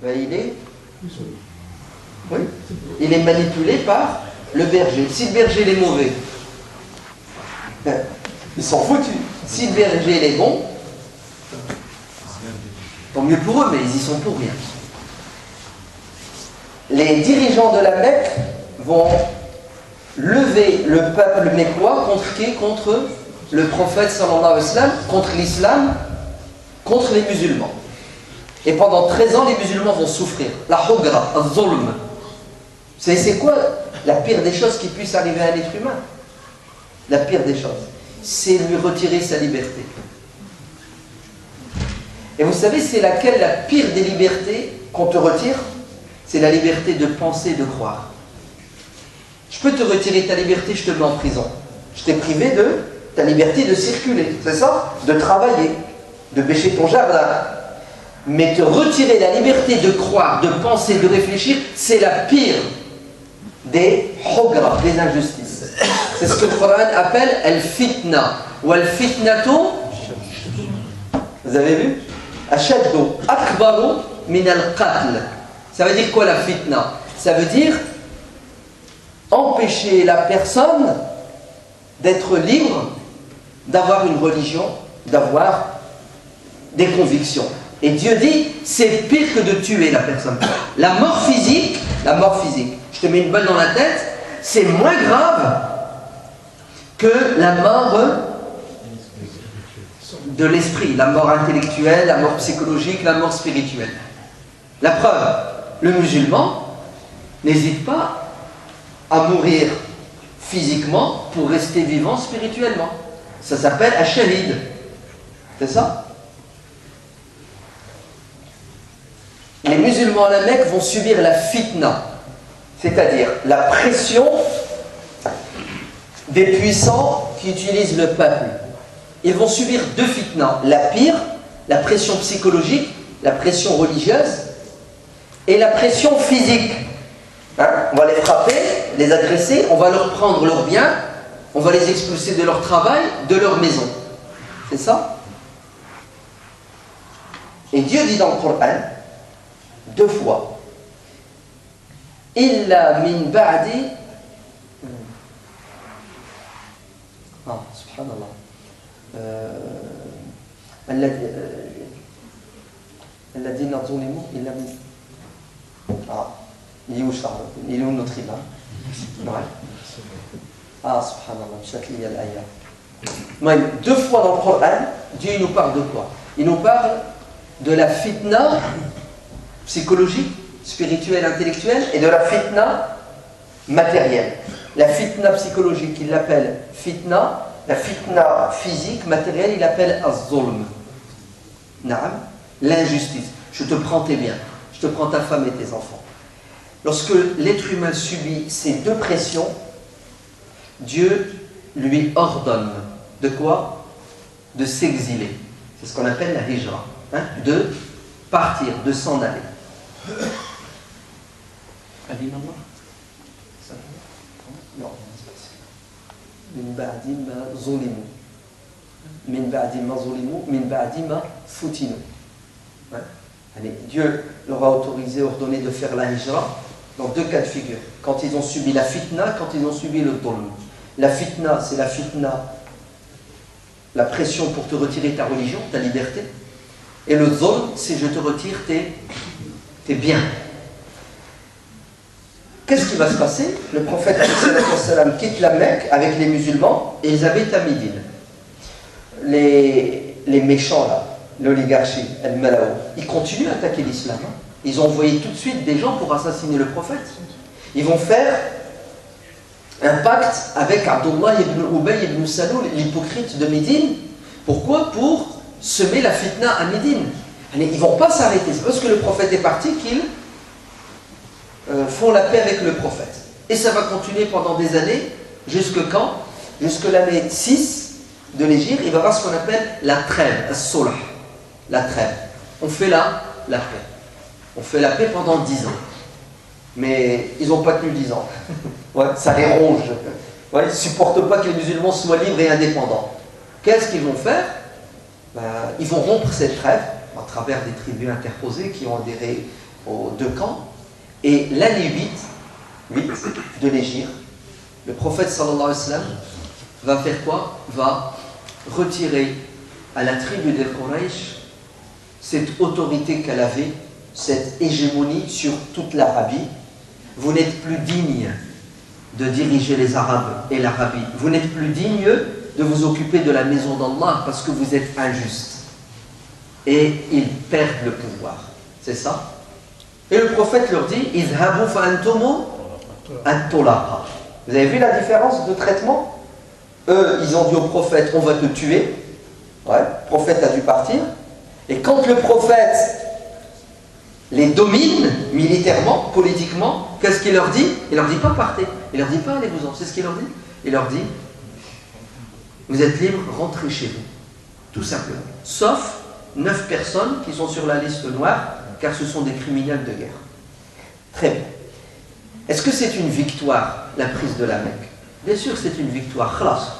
il est il est manipulé par le berger. Si le berger il est mauvais, ils sont foutus. Si le berger il est bon, tant mieux pour eux, mais ils y sont pour rien. Les dirigeants de la Mecque vont lever le peuple mécois contre qui? Contre le prophète sallallahu alayhi wa sallam, contre l'islam, contre les musulmans. Et pendant 13 ans, les musulmans vont souffrir. La hugra, al-zulm. C'est quoi la pire des choses qui puisse arriver à un être humain? La pire des choses, c'est lui retirer sa liberté. Et vous savez, c'est laquelle la pire des libertés qu'on te retire? C'est la liberté de penser, de croire. Je peux te retirer ta liberté, je te mets en prison. Je t'ai privé de ta liberté de circuler, c'est ça? De travailler, de bêcher ton jardin. Mais te retirer la liberté de croire, de penser, de réfléchir, c'est la pire des hugra, des injustices. C'est ce que le Coran appelle al-fitna. Ou al-fitnatu, vous avez vu? Ashaddu akbaru min al-qatl. Ça veut dire quoi la fitna? Ça veut dire empêcher la personne d'être libre, d'avoir une religion, d'avoir des convictions. Et Dieu dit, c'est pire que de tuer la personne. La mort physique, je te mets une balle dans la tête, c'est moins grave que la mort de l'esprit, la mort intellectuelle, la mort psychologique, la mort spirituelle. La preuve, le musulman n'hésite pas à mourir physiquement pour rester vivant spirituellement. Ça s'appelle ash-shahid. C'est ça? Les musulmans à la Mecque vont subir la fitna, c'est-à-dire la pression des puissants qui utilisent le peuple. Ils vont subir deux fitnas. La pire, la pression psychologique, la pression religieuse et la pression physique. On va les frapper, les agresser, on va leur prendre leurs biens, on va les expulser de leur travail, de leur maison. C'est ça? Et Dieu dit dans le Coran, 2 fois, illa min ba'di, subhanallah, alladhina zulimu illa min, il est où notre imam? Subhanallah, shakli al-ayah. 2 fois dans le Coran, Dieu nous parle de quoi? Il nous parle de la fitna psychologique, spirituelle, intellectuelle, et de la fitna matérielle. La fitna psychologique, il l'appelle fitna. La fitna physique, matérielle, il l'appelle az-zulm. Naam, l'injustice. Je te prends tes biens, je te prends ta femme et tes enfants. Lorsque l'être humain subit ces deux pressions, Dieu lui ordonne de quoi? De s'exiler. C'est ce qu'on appelle la hijra, de partir, de s'en aller. Non. Min ba'di ma zulimu. Min ba'di ma zulimu, min ba'di ma futinu. Dieu leur a autorisé, ordonné de faire la hijra dans 2 cas de figure. Quand ils ont subi la fitna, quand ils ont subi le dhulm. La fitna, c'est la fitna, la pression pour te retirer ta religion, ta liberté. Et le dhulm, c'est je te retire tes biens. Qu'est-ce qui va se passer? Le prophète quitte la Mecque avec les musulmans et ils habitent à Médine. Les méchants là, l'oligarchie, al-Malao, ils continuent à attaquer l'islam. Ils ont envoyé tout de suite des gens pour assassiner le prophète. Ils vont faire un pacte avec Abdullah ibn Ubay ibn Salul, l'hypocrite de Médine. Pourquoi? Pour semer la fitna à Médine. Ils ne vont pas s'arrêter. C'est parce que le prophète est parti qu'ils font la paix avec le prophète. Et ça va continuer pendant des années. Jusque quand? Jusque l'année 6 de l'Hégire. Il va y avoir ce qu'on appelle la trêve, as-sulh. La trêve. On fait la paix. On fait la paix pendant 10 ans. Mais ils n'ont pas tenu 10 ans. Ça les ronge. Ils ne supportent pas que les musulmans soient libres et indépendants. Qu'est-ce qu'ils vont faire? Ils vont rompre cette trêve à travers des tribus interposées qui ont aux deux camps. Et l'année 8 de l'Hégire, le prophète sallallahu alayhi wa sallam va faire quoi? Va retirer à la tribu des Quraysh cette autorité qu'elle avait, cette hégémonie sur toute l'Arabie. Vous n'êtes plus digne de diriger les Arabes et l'Arabie. Vous n'êtes plus digne de vous occuper de la maison d'Allah parce que vous êtes injuste. Et ils perdent le pouvoir. C'est ça? Et le prophète leur dit, Izhabu fa antumu at-tulaqa. Vous avez vu la différence de traitement? Eux, ils ont dit au prophète, on va te tuer. Ouais, le prophète a dû partir. Et quand le prophète les domine militairement, politiquement, qu'est-ce qu'il leur dit? Il leur dit pas partez. Il leur dit pas allez-vous-en. C'est ce qu'il leur dit? Il leur dit vous êtes libres, rentrez chez vous. Tout simplement. Sauf 9 personnes qui sont sur la liste noire, car ce sont des criminels de guerre. Très bien. Est-ce que c'est une victoire, la prise de la Mecque? Bien sûr, c'est une victoire. Khlas.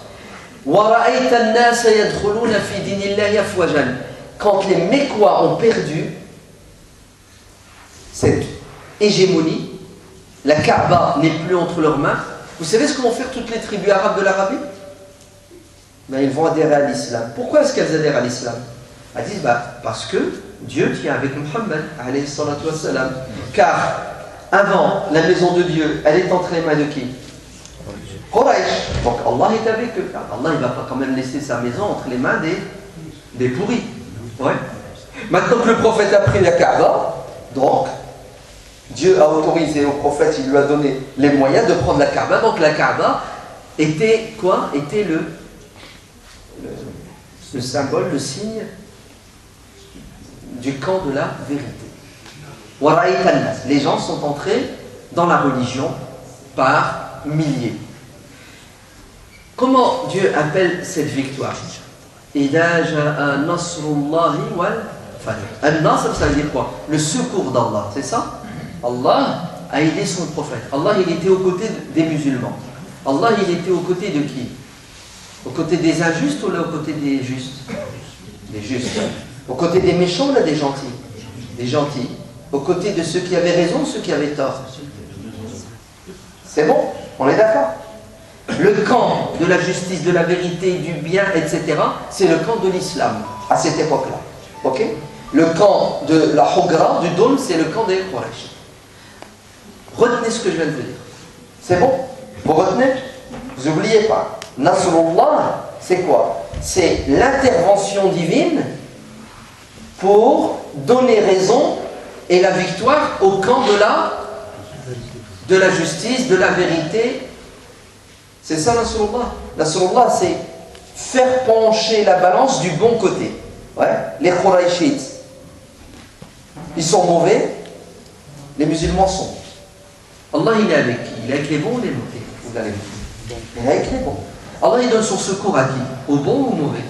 Quand les Mécois ont perdu cette hégémonie, la Kaaba n'est plus entre leurs mains, vous savez ce que vont faire toutes les tribus arabes de l'Arabie? Ben, ils vont adhérer à l'islam. Pourquoi est-ce qu'elles adhèrent à l'islam? Elles disent parce que Dieu tient avec Muhammad, alayhi salatu wassalam. Car avant, la maison de Dieu, elle est entre les mains de qui? Quraysh. Donc Allah est avec eux. Allah ne va pas quand même laisser sa maison entre les mains des pourris. Ouais. Maintenant que le prophète a pris la Kaaba, donc Dieu a autorisé au prophète, il lui a donné les moyens de prendre la Kaaba. Donc la Kaaba était quoi? Était le symbole, le signe du camp de la vérité. Les gens sont entrés dans la religion par milliers. Comment Dieu appelle cette victoire? Ida ja'a nasrullahi wal fath. Al-Nasr, ça veut dire quoi? Le secours d'Allah, c'est ça? Allah a aidé son prophète. Allah, il était aux côtés des musulmans. Allah, il était aux côtés de qui? Aux côtés des injustes ou là aux côtés des justes? Des justes. Aux côtés des méchants ou là des gentils? Des gentils. Aux côtés de ceux qui avaient raison ou ceux qui avaient tort? C'est bon? On est d'accord? Le camp de la justice, de la vérité, du bien, etc., c'est le camp de l'islam, à cette époque-là. Ok? Le camp de la Hugra, du Dôme, c'est le camp des Quraysh. Retenez ce que je viens de vous dire. C'est bon? Vous retenez? Vous n'oubliez pas. Nasrullah, c'est quoi? C'est l'intervention divine pour donner raison et la victoire au camp de la justice, de la vérité. C'est ça Nasrullah. Nasrullah, c'est faire pencher la balance du bon côté. Ouais. Les Qurayshites, ils sont mauvais, les musulmans sont. Allah, il est avec qui? Il est avec les bons ou les mauvais? Vous allez voir. Il est avec les bons. Allah, il donne son secours à qui? Aux bons ou aux mauvais?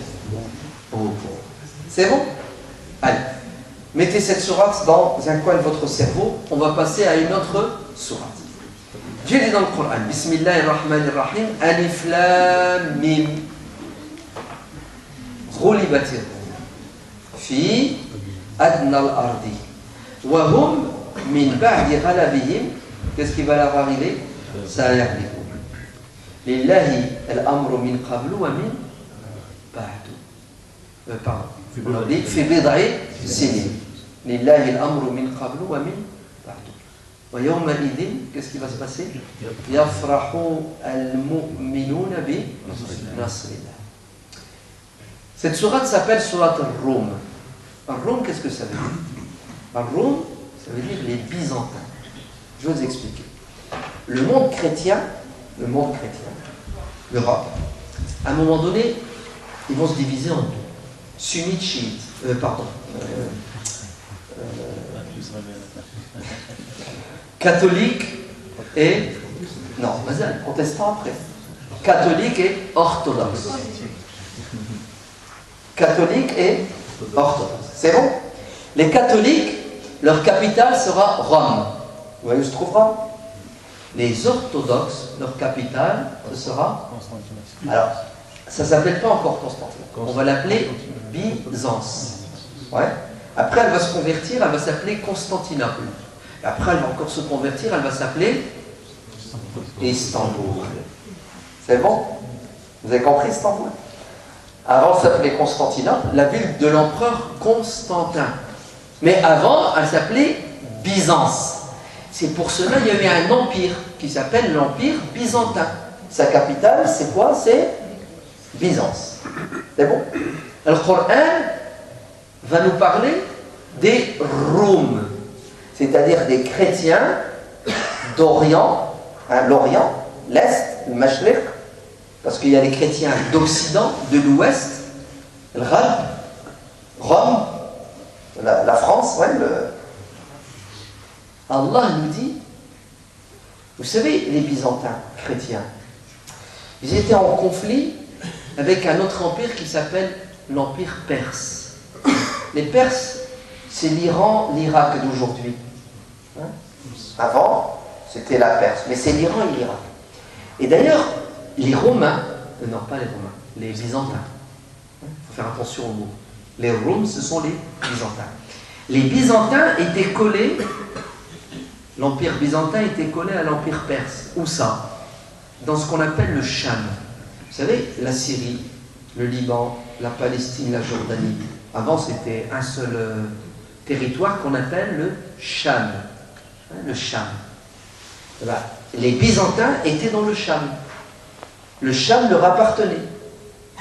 Aux bons. C'est bon? Allez. Mettez cette sourate dans un coin de votre cerveau. On va passer à une autre sourate. Dieu dit dans le Coran, Bismillahirrahmanirrahim, Alif Lam Mim. Ghulibatir fi adna al-ardi. Wa hum min ba'di ghalabihim. Qu'est-ce qui va leur arriver? Ça arrive. Lillahi al-amru min qablu wa min ba'du. Pardon. On dit fi bid'i sinin. Lillahi al-amru min qablu wa min ba'du. Wa yawma idin, qu'est-ce qui va se passer? Yafrahu al-mu'minuna bi nasrillah. Cette sourate s'appelle sourate al-Rum. Al-Rum, qu'est-ce que ça veut dire? Al-Rum, ça veut dire les Byzantins. Je vais vous expliquer. Le monde chrétien, l'Europe, à un moment donné, ils vont se diviser en deux. Sunnites, chiites, catholiques et... Non, vas-y, protestants après. Catholiques et orthodoxes. Catholiques et orthodoxes. C'est bon? Les catholiques, leur capitale sera Rome. Vous voyez où se trouve Rome? Les orthodoxes, leur capitale, ce sera... Alors, ça ne s'appelle pas encore Constantinople. On va l'appeler Byzance. Ouais. Après, elle va se convertir, elle va s'appeler Constantinople. Et après, elle va encore se convertir, elle va s'appeler Istanbul. C'est bon? Vous avez compris Istanbul? Avant, elle s'appelait Constantinople, la ville de l'empereur Constantin. Mais avant, elle s'appelait Byzance. C'est pour cela qu'il y avait un empire qui s'appelle l'Empire byzantin. Sa capitale, c'est quoi? C'est Byzance. C'est bon? Le Coran va nous parler des Roum, c'est-à-dire des chrétiens d'Orient, l'Orient, l'Est, le Mashriq, parce qu'il y a les chrétiens d'Occident, de l'Ouest, le Gharb, Rome, la France, ouais, Allah nous dit, vous savez, les Byzantins chrétiens, ils étaient en conflit avec un autre empire qui s'appelle l'Empire perse. Les Perses, c'est l'Iran, l'Irak d'aujourd'hui. Hein? Avant, c'était la Perse, mais c'est l'Iran et l'Irak. Et d'ailleurs, les Romains, non pas les Romains, les Byzantins. Il faut faire attention aux mots. Les Roms, ce sont les Byzantins. Les Byzantins étaient collés, l'Empire byzantin était collé à l'Empire perse. Où ça? Dans ce qu'on appelle le Cham. Vous savez, la Syrie, le Liban, la Palestine, la Jordanie. Avant, c'était un seul territoire qu'on appelle le Cham. Le Cham. Les Byzantins étaient dans le Cham. Le Cham leur appartenait.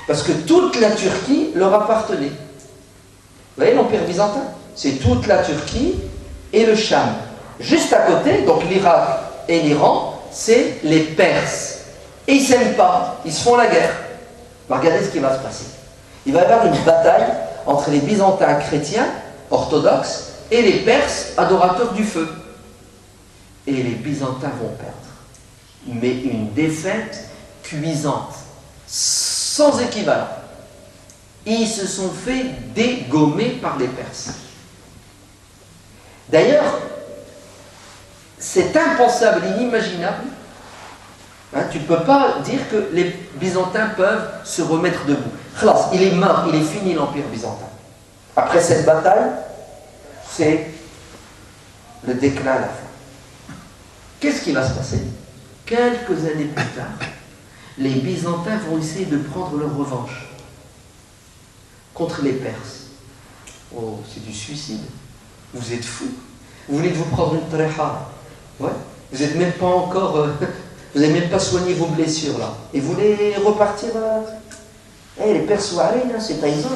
Parce que toute la Turquie leur appartenait. Vous voyez l'Empire byzantin? C'est toute la Turquie et le Cham. Juste à côté, donc l'Irak et l'Iran, c'est les Perses. Et ils ne s'aiment pas, ils se font la guerre. Mais regardez ce qui va se passer. Il va y avoir une bataille entre les Byzantins chrétiens, orthodoxes, et les Perses, adorateurs du feu. Et les Byzantins vont perdre. Mais une défaite cuisante, sans équivalent. Ils se sont fait dégommer par les Perses. D'ailleurs, c'est impensable, inimaginable. Hein, tu ne peux pas dire que les Byzantins peuvent se remettre debout. Khlas, il est mort, il est fini l'Empire byzantin. Après cette bataille, c'est le déclin à la fin. Qu'est-ce qui va se passer? Quelques années plus tard, les Byzantins vont essayer de prendre leur revanche contre les Perses. Oh, c'est du suicide. Vous êtes fous. Vous voulez vous prendre une tréha. Ouais. Vous n'êtes même pas encore... vous n'avez même pas soigné vos blessures là. Et vous voulez repartir... les Perses ouarines, c'est Tyson.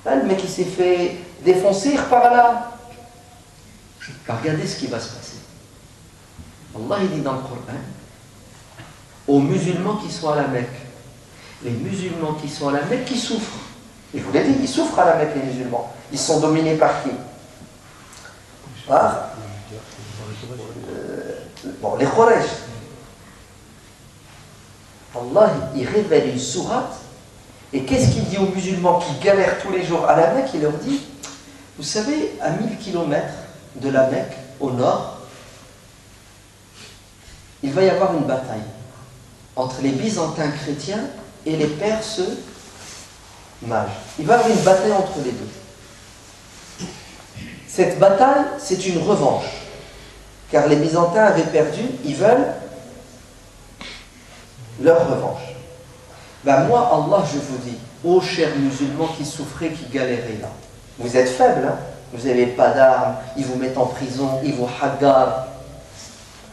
Le mec qui s'est fait défoncer, il repart là. Regardez ce qui va se passer. Allah il dit dans le Coran, aux musulmans qui sont à la Mecque, les musulmans qui sont à la Mecque qui souffrent. Et je vous l'ai dit, ils souffrent à la Mecque, les musulmans. Ils sont dominés par qui? Par les Quraysh. Allah, il révèle une sourate, et qu'est-ce qu'il dit aux musulmans qui galèrent tous les jours à la Mecque? Il leur dit, vous savez, à 1000 km de la Mecque, au nord, il va y avoir une bataille entre les Byzantins chrétiens et les Perses mages. Il va y avoir une bataille entre les deux. Cette bataille, c'est une revanche. Car les Byzantins avaient perdu, ils veulent leur revanche. Ben moi, Allah, je vous dis, ô chers musulmans qui souffrez, qui galérez là, vous êtes faibles, hein? Vous n'avez pas d'armes, ils vous mettent en prison, ils vous hagarent.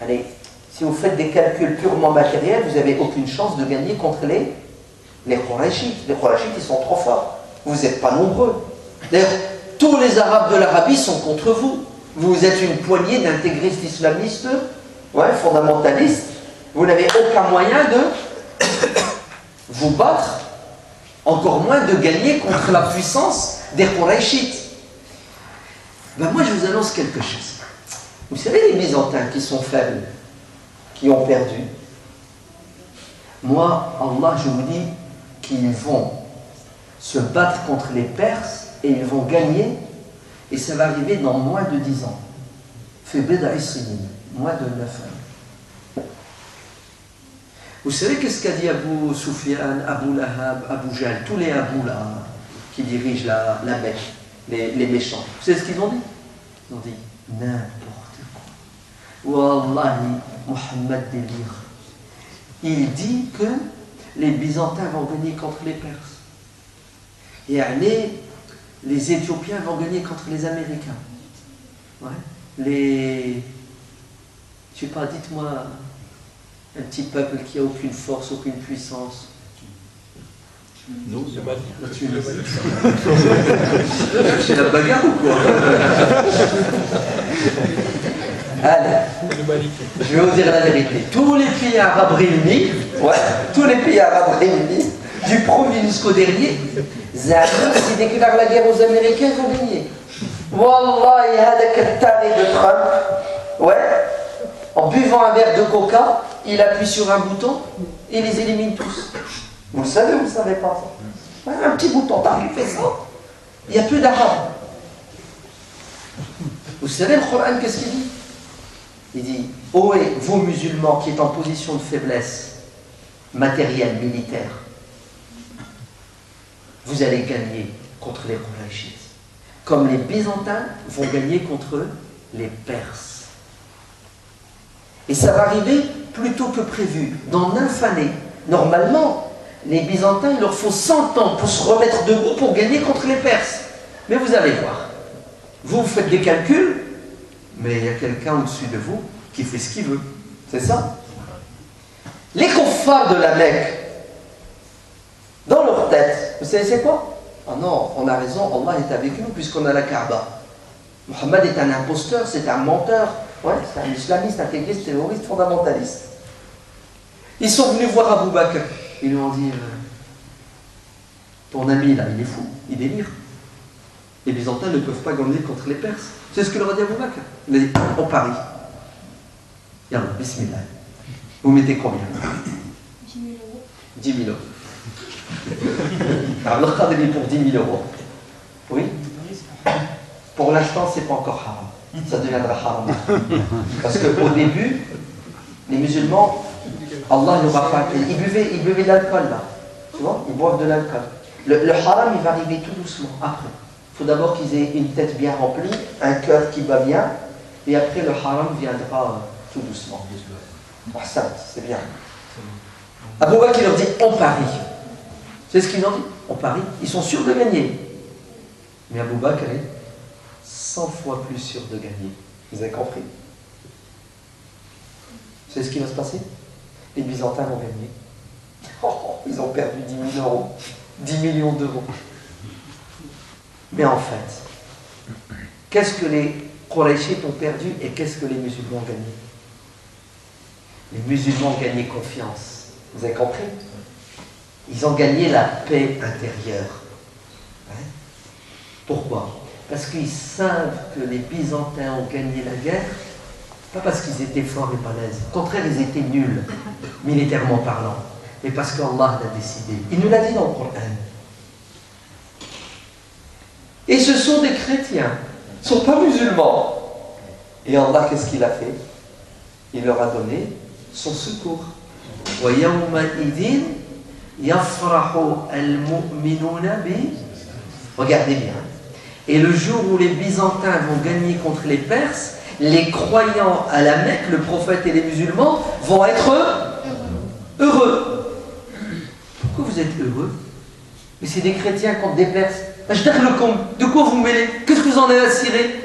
Allez, si vous faites des calculs purement matériels, vous n'avez aucune chance de gagner contre les Qurayshites. Les Qurayshites, ils sont trop forts. Vous n'êtes pas nombreux. D'ailleurs, tous les Arabes de l'Arabie sont contre vous. Vous êtes une poignée d'intégristes islamistes, fondamentalistes. Vous n'avez aucun moyen de vous battre, encore moins de gagner contre la puissance des Qurayshites. Ben moi, je vous annonce quelque chose. Vous savez, les Byzantins qui sont faibles, qui ont perdu, moi, Allah, je vous dis qu'ils vont se battre contre les Perses et ils vont gagner, et ça va arriver dans moins de 10 ans. Fait bid'a sinin, moins de 9 ans. Vous savez qu'est-ce qu'a dit Abu Sufyan, Abu Lahab, Abu Jahl, tous les Abu là, qui dirigent la Mecque, les méchants. Vous savez ce qu'ils ont dit? Ils ont dit n'importe quoi. Wallahi, Mohammed délire. Il dit que les Byzantins vont gagner contre les Perses. Et allez, les Éthiopiens vont gagner contre les Américains. Ouais. Je sais pas, dites-moi un petit peuple qui a aucune force, aucune puissance. Nous, le Mali. C'est la bagarre ou quoi? Allez, je vais vous dire la vérité. Tous les pays arabes réunis, tous les pays arabes réunis, du premier jusqu'au dernier, Zahir, s'il déclare la guerre aux Américains, ils vont gagner. Wallahi, hadak al-tari de Trump, en buvant un verre de coca, il appuie sur un bouton et il les élimine tous. Vous le savez ou vous ne le savez pas ça? Un petit bouton, il fait ça. Il n'y a plus d'arabes. Vous savez le Coran, qu'est-ce qu'il dit? Il dit, ohé, vous musulmans qui êtes en position de faiblesse matérielle, militaire, vous allez gagner contre les Qurayshites. Comme les Byzantins vont gagner contre les Perses. Et ça va arriver plus tôt que prévu, dans 9 années. Normalement, les Byzantins, il leur faut 100 ans pour se remettre debout pour gagner contre les Perses. Mais vous allez voir. Vous faites des calculs, mais il y a quelqu'un au-dessus de vous qui fait ce qu'il veut. C'est ça? Les kuffars de la Mecque, dans leur tête, vous savez c'est quoi? Ah non, on a raison, Allah est avec nous puisqu'on a la Kaaba. Mohammed est un imposteur, c'est un menteur. Ouais, c'est un islamiste, intégriste, terroriste, fondamentaliste. Ils sont venus voir Abu Bakr. Ils lui ont dit ton ami là, il est fou, il délire. Les Byzantins ne peuvent pas gagner contre les Perses. C'est ce que leur a dit Abu Bakr. Il a dit on parie. Yallah, bismillah. Vous mettez combien? 10 000 euros. 10 000 euros. Alors, le Qadr est pour 10 000 euros. Oui? Pour l'instant, c'est pas encore haram. Ça deviendra haram. Parce qu'au début, les musulmans, Allah leur a fait. Ils buvaient de l'alcool là. Tu vois? Ils boivent de l'alcool. Le haram, il va arriver tout doucement après. Il faut d'abord qu'ils aient une tête bien remplie, un cœur qui bat bien, et après le haram viendra tout doucement. Ah, ça, c'est bien. Abu Bakr leur dit on parie. C'est ce qu'ils ont dit. On parie. Ils sont sûrs de gagner. Mais Abu Bakr est 100 fois plus sûr de gagner. Vous avez compris? C'est ce qui va se passer? Les Byzantins vont gagner. Oh, ils ont perdu 10 000 euros. 10 millions d'euros. Mais en fait, qu'est-ce que les Qurayshites ont perdu et qu'est-ce que les musulmans ont gagné? Les musulmans ont gagné confiance. Vous avez compris? Ils ont gagné la paix intérieure. Ouais. Pourquoi? Parce qu'ils savent que les Byzantins ont gagné la guerre, pas parce qu'ils étaient forts et balèzes. Au contraire, ils étaient nuls, militairement parlant. Mais parce qu'Allah l'a décidé. Il nous l'a dit dans le Coran. Et ce sont des chrétiens. Ils ne sont pas musulmans. Et Allah, qu'est-ce qu'il a fait? Il leur a donné son secours. Regardez bien. Et le jour où les Byzantins vont gagner contre les Perses, les croyants à la Mecque, le prophète et les musulmans, vont être heureux. Pourquoi vous êtes heureux? Mais c'est des chrétiens contre des Perses. De quoi vous mêlez? Qu'est-ce que vous en avez à cirer?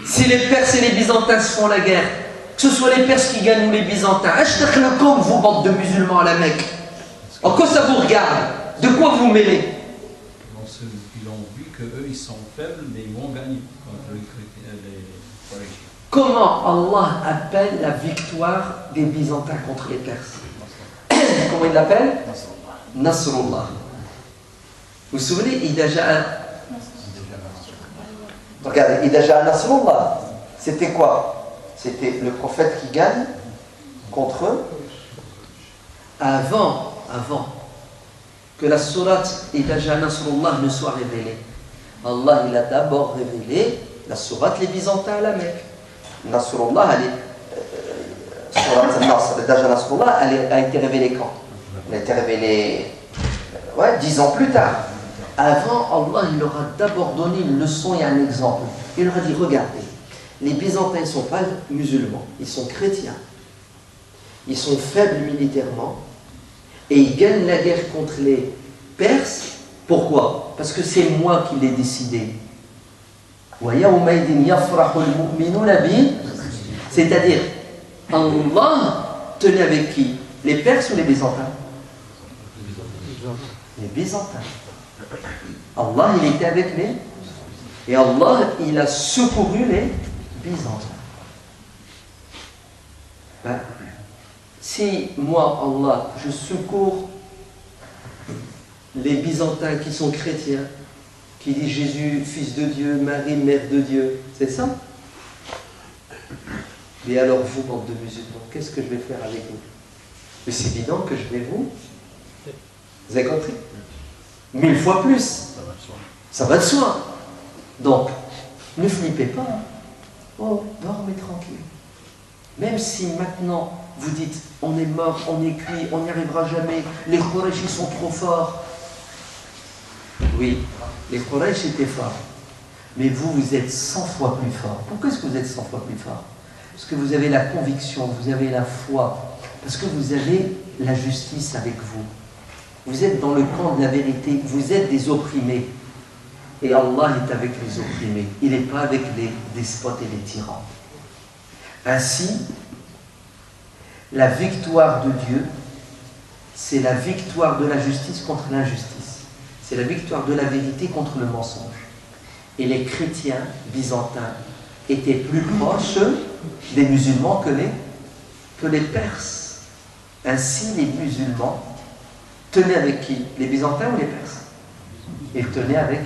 Si les Perses et les Byzantins se font la guerre, que ce soit les Perses qui gagnent ou les Byzantins, vous bande de musulmans à la Mecque. En quoi ça vous regarde? De quoi vous mêlez? Ils ont vu qu'eux ils sont faibles, mais ils vont gagner contre les Qurayshites. Comment Allah appelle la victoire des Byzantins contre les Perses? Comment il l'appelle? Nasrullah. Vous vous souvenez, regardez, Idaja Nasrullah, c'était quoi? C'était le prophète qui gagne contre eux avant que la sourate Idaja Nasrullah ne soit révélée. Allah il a d'abord révélé la sourate les Byzantins à la Mecque. Nasrullah, Idaja Nasrullah, elle a été révélée quand? Elle a été révélée 10 ans plus tard. Avant, Allah il leur a d'abord donné une leçon et un exemple. Il leur a dit, regardez, les Byzantins ne sont pas musulmans, ils sont chrétiens. Ils sont faibles militairement et ils gagnent la guerre contre les Perses. Pourquoi? Parce que c'est moi qui l'ai décidé. C'est-à-dire, Allah tenait avec qui? Les Perses ou les Byzantins? Les Byzantins. Allah, il était avec les... Et Allah, il a secouru les Byzantins. Ben, si moi, Allah, je secours les Byzantins qui sont chrétiens, qui disent Jésus, fils de Dieu, Marie, mère de Dieu, c'est ça? Mais alors vous, bande de musulmans, qu'est-ce que je vais faire avec vous? Mais c'est évident que je vais vous... Vous avez compris? 1000 fois plus. Ça va de soi. Donc, ne flippez pas. Oh, dormez tranquille. Même si maintenant, vous dites, on est mort, on est cuit, on n'y arrivera jamais, les Quraysh sont trop forts. Oui, les Quraysh étaient forts. Mais vous, vous êtes 100 fois plus fort. Pourquoi est-ce que vous êtes 100 fois plus fort? Parce que vous avez la conviction, vous avez la foi, parce que vous avez la justice avec vous. Vous êtes dans le camp de la vérité, vous êtes des opprimés. Et Allah est avec les opprimés, il n'est pas avec les despotes et les tyrans. Ainsi, la victoire de Dieu, c'est la victoire de la justice contre l'injustice. C'est la victoire de la vérité contre le mensonge. Et les chrétiens byzantins étaient plus proches des musulmans que les Perses. Ainsi, les musulmans tenaient avec qui? Les Byzantins ou les Perses? Ils tenaient avec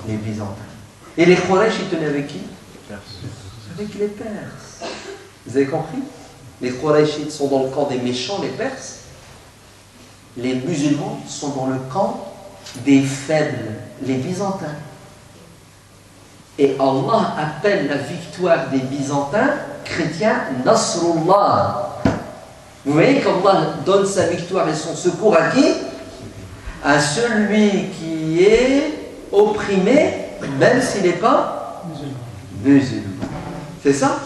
les Byzantins. Et les Quraysh, ils tenaient avec qui? Avec les Perses. Vous avez compris? Les Qurayshites sont dans le camp des méchants, les Perses. Les musulmans sont dans le camp des faibles, les Byzantins. Et Allah appelle la victoire des Byzantins chrétiens Nasrullah. Vous voyez qu'Allah donne sa victoire et son secours à qui? À celui qui est opprimé, même s'il n'est pas musulman. C'est ça?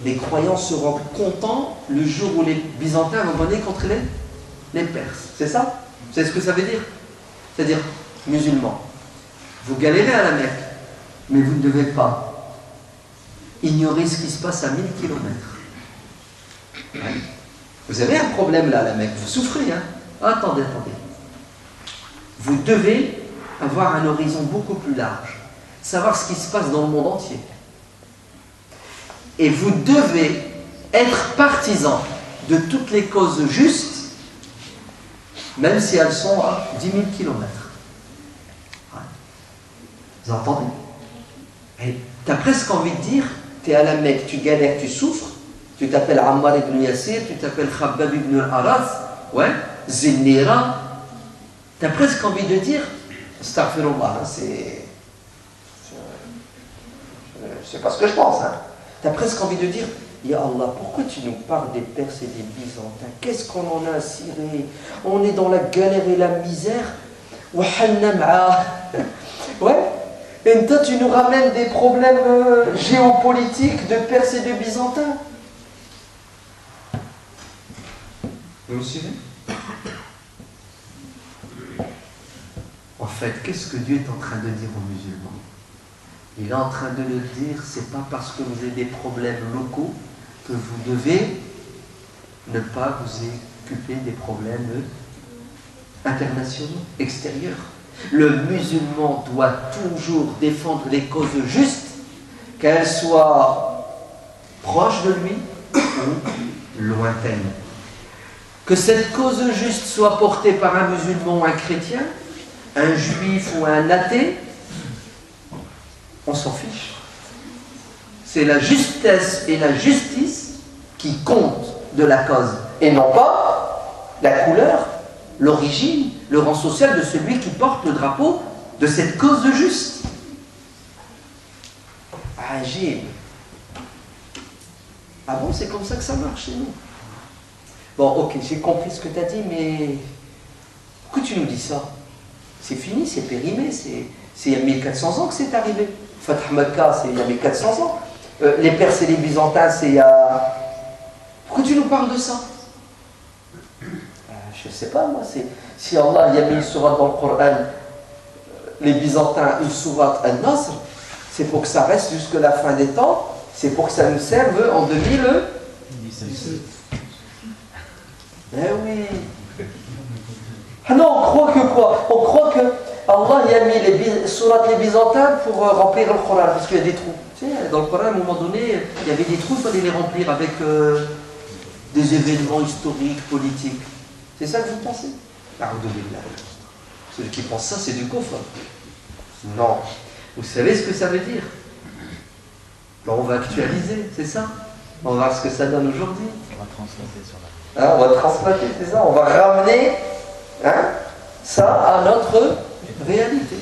Les croyants seront contents le jour où les Byzantins vont gagner contre les Perses. C'est ça? C'est ce que ça veut dire? C'est-à-dire, musulmans, vous galérez à la Mecque, mais vous ne devez pas ignorer ce qui se passe à 1000 kilomètres. Vous avez un problème là à la Mecque, vous souffrez, hein? Attendez. Vous devez avoir un horizon beaucoup plus large, savoir ce qui se passe dans le monde entier. Et vous devez être partisan de toutes les causes justes, même si elles sont à 10 000 kilomètres. Vous entendez? Et tu as presque envie de dire, tu es à la Mecque, tu galères, tu souffres, tu t'appelles Ammar ibn Yassir, tu t'appelles Khabbab ibn al-Arath, ouais, Zinnira, tu as presque envie de dire, astaghfirullah, c'est pas ce que je pense, hein. Tu as presque envie de dire, Ya Allah, pourquoi tu nous parles des Perses et des Byzantins? Qu'est-ce qu'on en a ciré? On est dans la galère et la misère. Ouais. Et toi, tu nous ramènes des problèmes géopolitiques de Perses et de Byzantins. Vous me suivez? En fait, qu'est-ce que Dieu est en train de dire aux musulmans? Il est en train de le dire, c'est pas parce que vous avez des problèmes locaux que vous devez ne pas vous occuper des problèmes internationaux, extérieurs. Le musulman doit toujours défendre les causes justes, qu'elles soient proches de lui ou lointaines. Que cette cause juste soit portée par un musulman ou un chrétien, un juif ou un athée, on s'en fiche. C'est la justesse et la justice qui comptent de la cause, et non pas la couleur, l'origine, le rang social de celui qui porte le drapeau de cette cause juste. Ajib. Ah bon, c'est comme ça que ça marche chez nous. Bon, ok, j'ai compris ce que tu as dit, mais pourquoi tu nous dis ça? C'est fini, c'est périmé, c'est il y a 1400 ans que c'est arrivé. Fatah Mecca, c'est il y a 1400 ans. Les Perses et les Byzantins, c'est il y a... Pourquoi tu nous parles de ça? Je ne sais pas, moi. Si Allah y a mis une sourate dans le Coran, les Byzantins, une sourate Al-Nasr, c'est pour que ça reste jusqu'à la fin des temps, c'est pour que ça nous serve en 2017. Eh oui. Ah non, on croit que quoi? On croit que Allah y a mis les sourates les Byzantins pour remplir le Coran, parce qu'il y a des trous. Tu sais, dans le Coran, à un moment donné, il y avait des trous, il fallait les remplir avec des événements historiques, politiques. C'est ça que vous pensez? Celui qui pense ça, c'est du kufr. Non. Vous savez ce que ça veut dire? Ben, on va actualiser, c'est ça? On va voir ce que ça donne aujourd'hui. On va translater sur la... On va translater, c'est ça. On va ramener ça à notre réalité.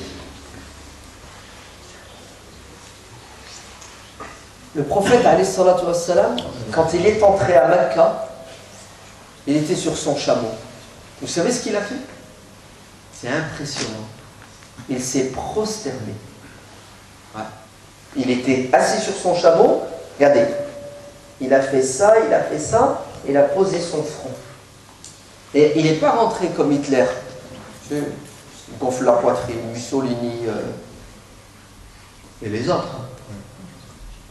Le prophète, alayhi salatu wassalam, quand il est entré à Mecca, il était sur son chameau. Vous savez ce qu'il a fait? C'est impressionnant. Il s'est prosterné. Ouais. Il était assis sur son chameau. Regardez. Il a fait ça, il a posé son front. Et il n'est pas rentré comme Hitler. Il gonfle la poitrine, Mussolini et les autres.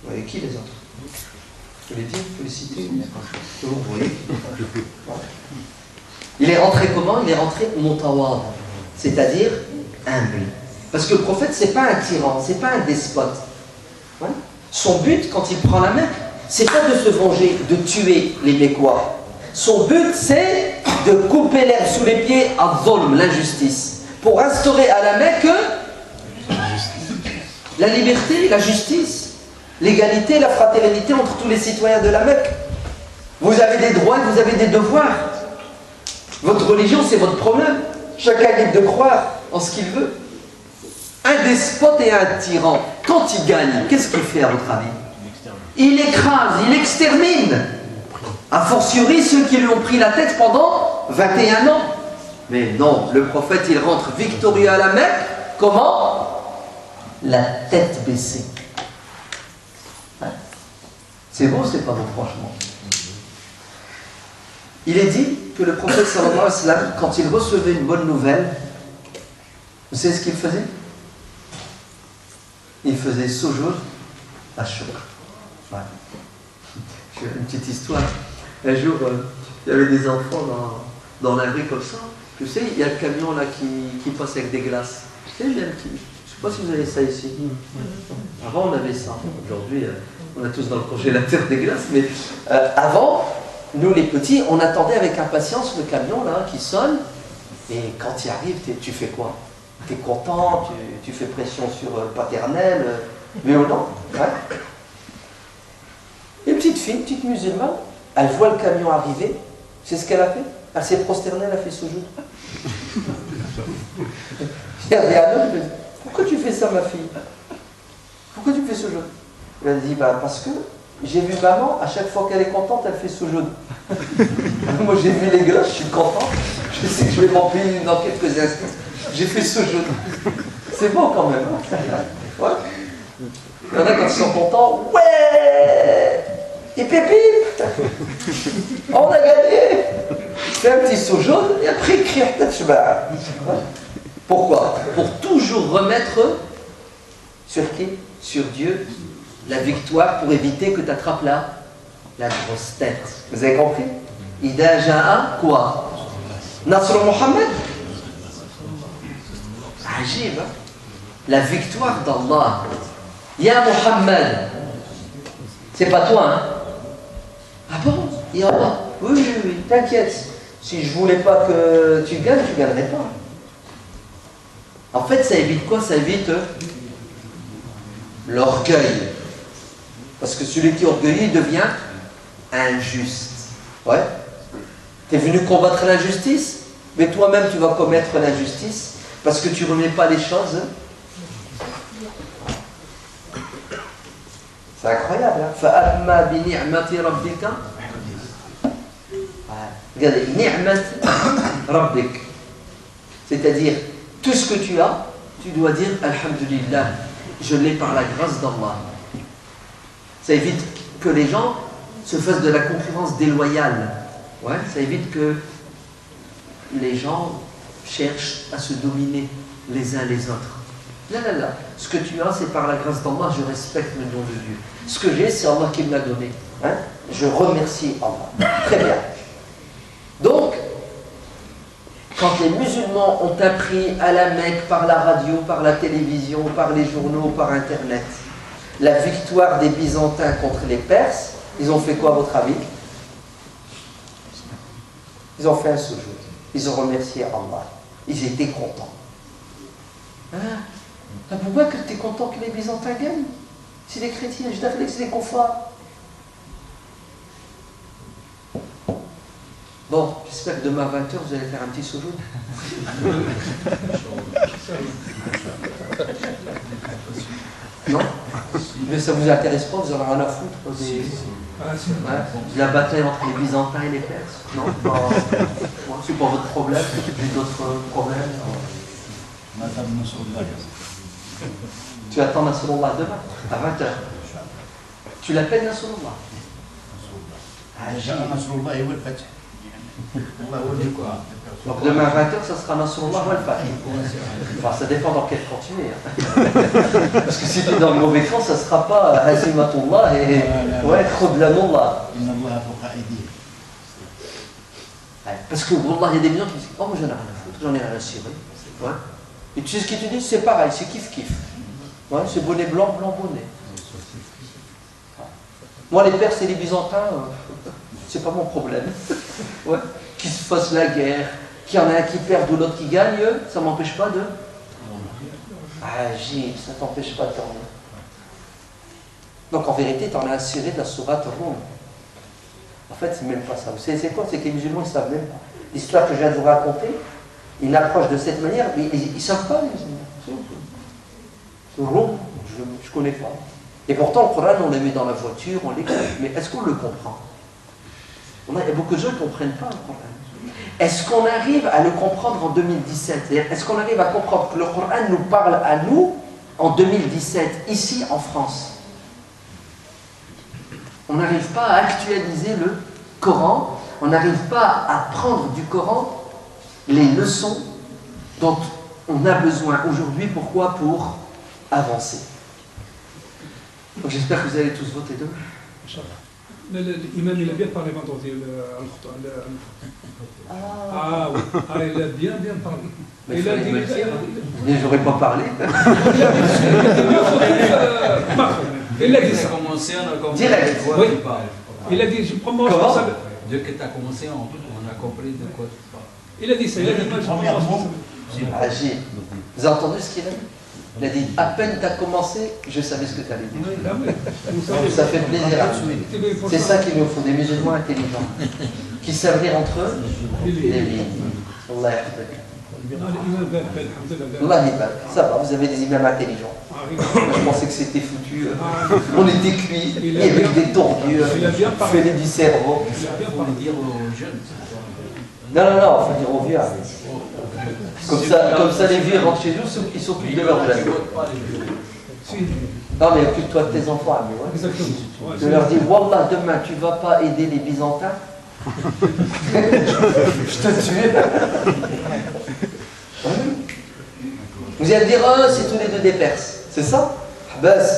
Vous voyez qui les autres? Vous les dire, vous les citer? Vous voyez. Il est rentré comment? Il est rentré mutawad, c'est-à-dire humble. Parce que le prophète, c'est pas un tyran, c'est pas un despote. Ouais. Son but, quand il prend la Mecque, c'est pas de se venger, de tuer les Mécois. Son but, c'est de couper l'herbe sous les pieds à Zolm, l'injustice, pour instaurer à la Mecque la liberté, la justice, l'égalité, la fraternité entre tous les citoyens de la Mecque. Vous avez des droits, vous avez des devoirs. Votre religion, c'est votre problème. Chacun est libre de croire en ce qu'il veut. Un despote et un tyran, quand il gagne, qu'est-ce qu'il fait à votre avis? Il écrase, il extermine. A fortiori ceux qui lui ont pris la tête pendant 21 ans. Mais non, le prophète, il rentre victorieux à la Mecque. Comment? La tête baissée. Hein? C'est beau, c'est pas beau, franchement. Il est dit que le prophète sallallahu alayhi wa sallam, quand il recevait une bonne nouvelle, vous savez ce qu'il faisait? Il faisait sojourn à shukr. Ouais. Une petite histoire. Un jour, il y avait des enfants dans la rue comme ça. Tu sais, il y a le camion là qui passe avec des glaces. Tu sais, je ne sais pas si vous avez ça ici. Avant, on avait ça. Aujourd'hui, on a tous dans le congélateur des glaces. Mais avant, nous les petits, on attendait avec impatience le camion là qui sonne. Et quand il arrive, tu fais quoi? Tu es content, tu fais pression sur le paternel, mais ou non, ouais. Une petite fille, une petite musulmane, elle voit le camion arriver, c'est ce qu'elle a fait? Elle s'est prosternée, elle a fait sujoud. Il y avait un homme, il dit, pourquoi tu fais ça ma fille? Pourquoi tu fais sujoud? Elle a dit, parce que j'ai vu maman, à chaque fois qu'elle est contente, elle fait sujoud. Moi j'ai vu les gosses, je suis content, je sais que je vais m'en payer dans quelques instants. J'ai fait sujoud. C'est beau quand même. Ouais. Il y en a quand ils sont contents, ouais! Et pépip! On a gagné! Fais un petit sujoud et après écrire peut-être. Pourquoi? Pour toujours remettre sur qui? Sur Dieu la victoire pour éviter que tu attrapes la grosse tête. Vous avez compris? Ida ja'a quoi? Nasr Muhammad? Ajib, hein? La victoire d'Allah. Ya Muhammad. C'est pas toi, hein? Ah bon? Ya Allah. Oui, t'inquiète. Si je voulais pas que tu gagnes, tu gagnerais pas. En fait, ça évite quoi? Ça évite l'orgueil. Parce que celui qui est orgueilleux devient injuste. Ouais? Tu es venu combattre l'injustice, mais toi-même tu vas commettre l'injustice parce que tu ne remets pas les choses. C'est incroyable. Hein? فَأَمَّا بِنِعْمَةِ رَبِّكَ. Regardez, ni'mat rabbik. C'est-à-dire, tout ce que tu as, tu dois dire Alhamdulillah, je l'ai par la grâce d'Allah. Ça évite que les gens se fassent de la concurrence déloyale. Ouais, ça évite que les gens cherchent à se dominer les uns les autres. Là, là, là. Ce que tu as, c'est par la grâce d'Allah, je respecte le don de Dieu. Ce que j'ai, c'est Allah qui me l'a donné. Hein? Je remercie Allah. Très bien. Donc, quand les musulmans ont appris à la Mecque, par la radio, par la télévision, par les journaux, par Internet, la victoire des Byzantins contre les Perses, ils ont fait quoi à votre avis? Ils ont fait un soujoud. Ils ont remercié Allah. Ils étaient contents. Hein? Pourquoi que tu es content que les Byzantins gagnent? C'est des chrétiens, je t'appelle que c'est des confrères. Bon, j'espère que demain à 20h, vous allez faire un petit soujoud. Non? Mais ça ne vous intéresse pas, vous en avez rien à foutre des... la bataille entre les Byzantins et les Perses? Non? C'est pas votre problème, j'ai d'autres problèmes. Tu attends Nasrullah demain, à 20h. Tu l'appelles Nasrullah? Donc demain à 20h, ça sera Nasrullah ou Al-Fatih. Enfin, ça dépend dans quel camp tu es. Parce que si tu es dans le mauvais camp, ça ne sera pas Hazimatullah et Khudlanullah. Parce que Wallah, il y a des gens qui disent oh, moi j'en ai rien à foutre, j'en ai rien à cirer. Ouais. Et tu sais ce qu'ils te disent? C'est pareil, c'est kiff-kiff. Ouais, c'est bonnet blanc, blanc bonnet. Moi, les Perses et les Byzantins, c'est pas mon problème. Ouais. Qu'ils se fassent la guerre, qu'il y en a un qui perd ou l'autre qui gagne, ça m'empêche pas de... agir, ça t'empêche pas de dormir. Donc en vérité, tu en as assuré de la sourate Rum. En fait, c'est même pas ça. Vous savez, c'est quoi? C'est que les musulmans, ils savent même pas. L'histoire que je viens de vous raconter, ils l'approchent de cette manière, mais ils ne savent pas, les musulmans. Rum, je ne connais pas. Et pourtant, le Coran, on le met dans la voiture, on l'écoute. Mais est-ce qu'on le comprend? Il y a beaucoup de gens qui ne comprennent pas le Coran. Est-ce qu'on arrive à le comprendre en 2017? C'est-à-dire, est-ce qu'on arrive à comprendre que le Coran nous parle à nous en 2017, ici en France? On n'arrive pas à actualiser le Coran, on n'arrive pas à prendre du Coran les leçons dont on a besoin aujourd'hui. Pourquoi? Pour avancer. Donc j'espère que vous allez tous voter demain. L'imam, il a bien parlé vendredi. Ah oui, il a bien parlé. Mais il a dit... Mais j'aurais pas parlé. Il a dit ça. Direct. Oui. Il a dit, je prends mon responsable. Dès que tu as commencé, on a compris de quoi tu parles. Il a dit ça, il a dit, moi je prends mon responsable. Vous avez entendu ce qu'il a dit? Il a dit, à peine tu as commencé, je savais ce que tu allais dire. Ça fait plaisir à tous. C'est ça qu'il nous faut, des musulmans intelligents, qui savent lire entre eux les lignes. Allah ça va, vous avez des imams intelligents. Je pensais que c'était foutu. On était cuits, il y avait des tordus, fêlés du cerveau. Il faut le dire aux jeunes. Non, il faut dire aux vieux. Comme ça, les vieux rentrent chez eux, ils s'occupent de leurs jeunes. Non, mais occupe-toi de tes enfants, mais ouais. Je leur dis, Wallah, demain, tu ne vas pas aider les Byzantins. Je te tue. Vous allez me dire, oh, c'est tous les deux des Perses. C'est ça? Buzz,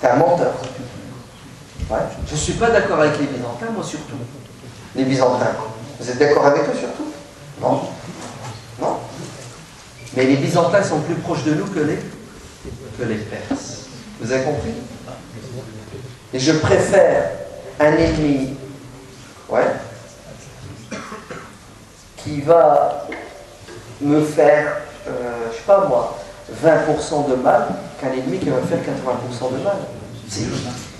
t'es un menteur. Ouais. Je ne suis pas d'accord avec les Byzantins, moi surtout. Les Byzantins. Vous êtes d'accord avec eux surtout? Non. Non. Mais les Byzantins sont plus proches de nous que les Perses. Vous avez compris? Et je préfère un ennemi, qui va me faire, je sais pas moi, 20% de mal, qu'un ennemi qui va me faire 80% de mal.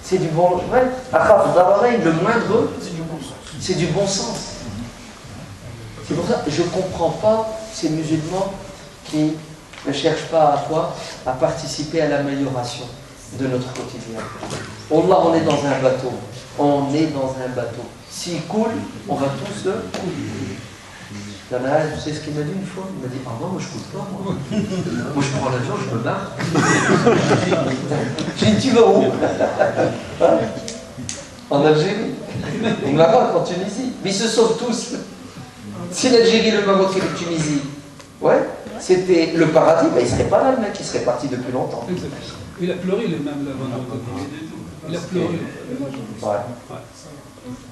C'est du bon... le moindre, c'est du bon sens. C'est pour ça que je ne comprends pas ces musulmans qui ne cherchent pas à quoi? À participer à l'amélioration. de notre quotidien. Wallah, on est dans un bateau. On est dans un bateau. S'il coule, on va tous couler. Il y en a un, tu sais ce qu'il m'a dit une fois? Il m'a dit, pardon, moi je coule pas, moi. Moi je prends l'avion, je me barre. J'ai dit, tu vas où? Hein? En Algérie, au Maroc, en Tunisie. Mais ils se sauvent tous. Si l'Algérie, le Maroc et la Tunisie, ouais, c'était le paradis, ben, il ne serait pas là, le mec, il serait parti depuis longtemps. Il a pleuré, même là-bas. Il a pleuré. Ouais.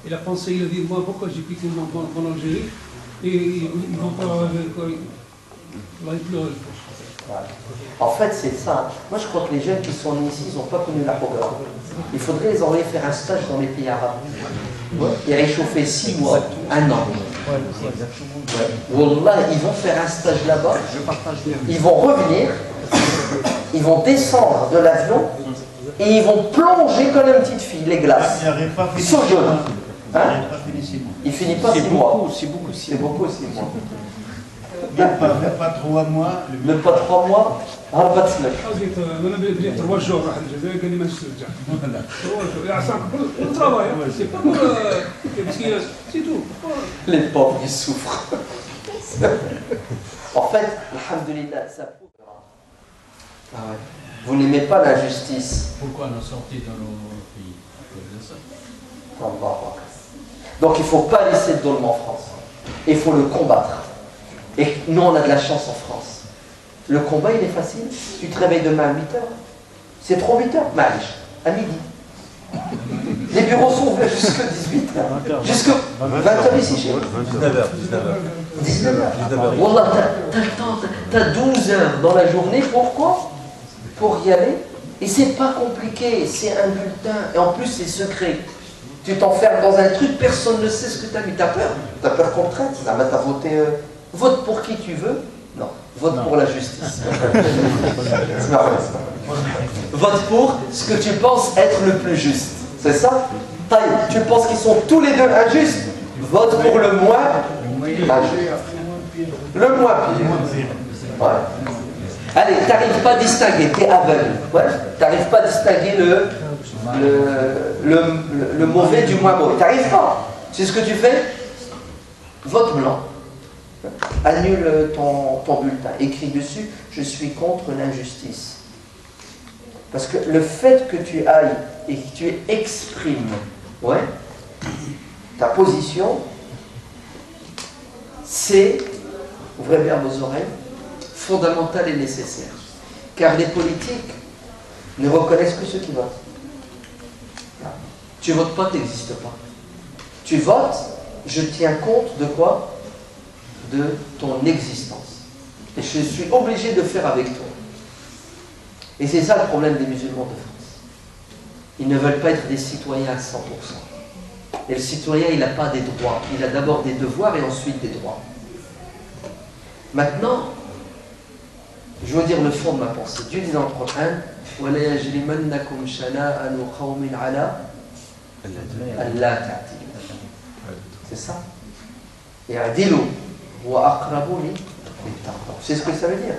Il a pensé, il a dit, moi, pourquoi j'ai quitté mon Algérie? Et ils vont pas. Il a pleuré. Ouais. En fait, c'est ça. Moi, je crois que les jeunes qui sont nés ici, ils n'ont pas connu la programme. Il faudrait les envoyer faire un stage dans les pays arabes. Ouais. Et réchauffer 6 mois, 1 an. Ouais. Wallah, ils vont faire un stage là-bas. Ils vont revenir. Ils vont descendre de l'avion. Et ils vont plonger comme une petite fille, les glaces. Ils sont jaunes. Hein? Il finit pas 6 mois. C'est beaucoup 6 mois. Même pas 3 mois. Même pas 3 mois. هربت لك. انا بلي 3 جور راح الجزائر قال لي ما نرجع. 3 جور يا عساك بالترافاي سي با سي تو. Les pauvres ils souffrent. En fait, alhamdoulilah, ça prouve. Ah ouais. Vous n'aimez pas l'injustice. Pourquoi on a sorti dans nos pays de ça? Donc il ne faut pas laisser le dolme en France. Il faut le combattre. Et nous, on a de la chance en France. Le combat, il est facile. Tu te réveilles demain à 8h. C'est trop 8h. Malish, à midi. Les bureaux sont ouverts jusqu'à 18h. Jusqu'à 20h ici chez nous. 19h. Wallah, t'as le temps. T'as 12 heures dans la journée. Pourquoi? Pour y aller. Et c'est pas compliqué. C'est un bulletin. Et en plus, c'est secret. Tu t'enfermes dans un truc, personne ne sait ce que tu as mis. T'as peur? T'as peur qu'on te traite? T'as voté. Vote pour qui tu veux? Non. Vote pour la justice. Vote pour ce que tu penses être le plus juste. C'est ça? Tu penses qu'ils sont tous les deux injustes? Vote pour le moins injuste. Le moins pire. Ouais. Allez, t'arrives pas à distinguer, t'es aveugle. Ouais. T'arrives pas à distinguer le mauvais du moins mauvais. T'arrives pas. C'est ce que tu fais? Vote blanc. Annule ton bulletin. Écris dessus, je suis contre l'injustice. Parce que le fait que tu ailles et que tu exprimes ta position, c'est, ouvrez bien vos oreilles, fondamental et nécessaire. Car les politiques ne reconnaissent que ceux qui votent. Tu votes pas, tu n'existes pas. Tu votes, je tiens compte de quoi? De ton existence. Et je suis obligé de faire avec toi. Et c'est ça le problème des musulmans de France. Ils ne veulent pas être des citoyens à 100%. Et le citoyen, il n'a pas des droits. Il a d'abord des devoirs et ensuite des droits. Maintenant, je veux dire le fond de ma pensée. Dieu dit dans le Coran, وَلَا يَجْرِمَنَّكُمْ شَنَاءَنُ قَوْمٍ عَلَىٰ أَلَّا تَعْدِلُوا. C'est ça. Et adilu wa aqrabu lit-taqwa. C'est ce que ça veut dire.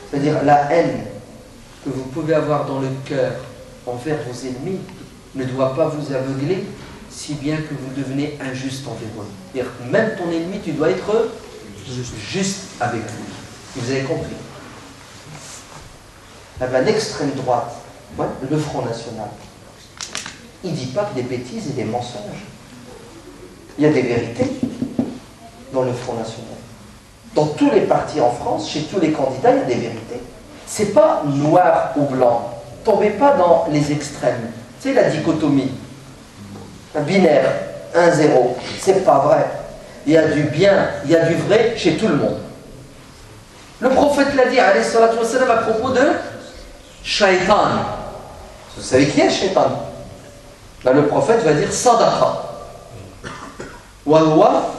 C'est-à-dire la haine que vous pouvez avoir dans le cœur envers vos ennemis ne doit pas vous aveugler si bien que vous devenez injuste envers eux. C'est-à-dire même ton ennemi, tu dois être juste avec lui. Vous avez compris? L'extrême droite, le Front National, il ne dit pas que des bêtises et des mensonges. Il y a des vérités dans le Front National. Dans tous les partis en France, chez tous les candidats, il y a des vérités. Ce n'est pas noir ou blanc. Tombez pas dans les extrêmes. C'est la dichotomie. Un binaire, 1-0. C'est pas vrai. Il y a du bien, il y a du vrai chez tout le monde. Le prophète l'a dit, alayhi salatu wa sallam, à propos de Shaitan. Vous savez qui est Shaitan? Le prophète va dire Sadaqa. Wa huwa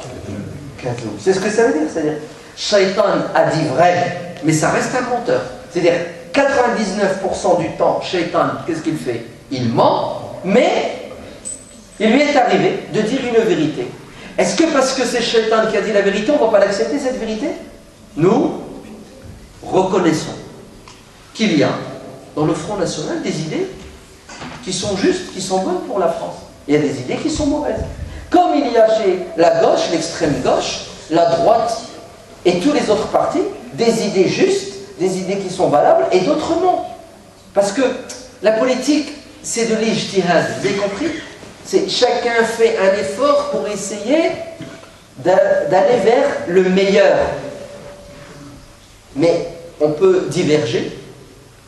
kadhub. C'est ce que ça veut dire. C'est-à-dire, Shaitan a dit vrai, mais ça reste un menteur. C'est-à-dire, 99% du temps, Shaitan, qu'est-ce qu'il fait? Il ment, mais il lui est arrivé de dire une vérité. Est-ce que parce que c'est Shaitan qui a dit la vérité, on ne va pas l'accepter, cette vérité? Nous reconnaissons qu'il y a dans le Front National des idées qui sont justes, qui sont bonnes pour la France. Il y a des idées qui sont mauvaises. Comme il y a chez la gauche, l'extrême gauche, la droite et tous les autres partis, des idées justes, des idées qui sont valables et d'autres non. Parce que la politique, c'est de l'ijtihad, vous avez compris? C'est chacun fait un effort pour essayer d'aller vers le meilleur. Mais on peut diverger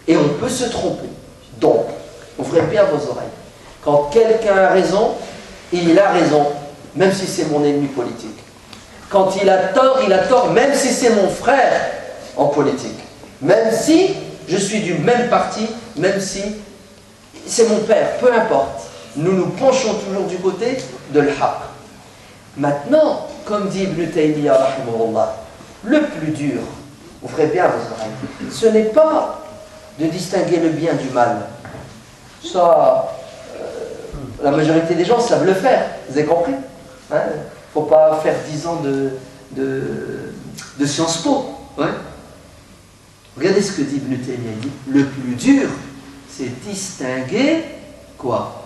et on peut se tromper. Donc, ouvrez bien vos oreilles. Quand quelqu'un a raison, il a raison, même si c'est mon ennemi politique. Quand il a tort, même si c'est mon frère en politique. Même si je suis du même parti, même si c'est mon père, peu importe. Nous nous penchons toujours du côté de l'haq. Maintenant, comme dit Ibn Taymiyyah, rahimahullah, le plus dur, ouvrez bien vos oreilles, ce n'est pas de distinguer le bien du mal. Ça, la majorité des gens savent le faire, vous avez compris? Il ne faut pas faire 10 ans de Sciences Po. Ouais. Regardez ce que dit Ibn Taymiyyah. Il dit, le plus dur, c'est distinguer quoi?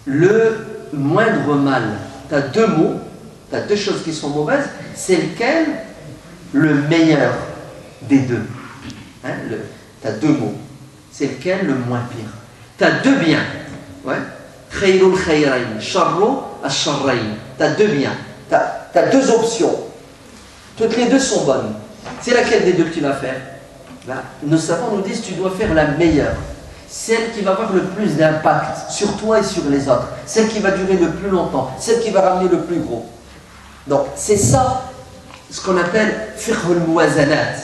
Le moindre mal. Tu as deux mots, tu as deux choses qui sont mauvaises, c'est lequel le meilleur des deux? Tu as deux mots, c'est lequel le moins pire? Tu as deux biens. Ouais. Khayrul khayrayn, sharru ash-sharrayn. Tu as deux biens, tu as deux options. Toutes les deux sont bonnes. C'est laquelle des deux que tu vas faire? Nos savants nous disent que tu dois faire la meilleure. Celle qui va avoir le plus d'impact sur toi et sur les autres. Celle qui va durer le plus longtemps. Celle qui va ramener le plus gros. Donc, c'est ça, ce qu'on appelle fiqhul muwazanat.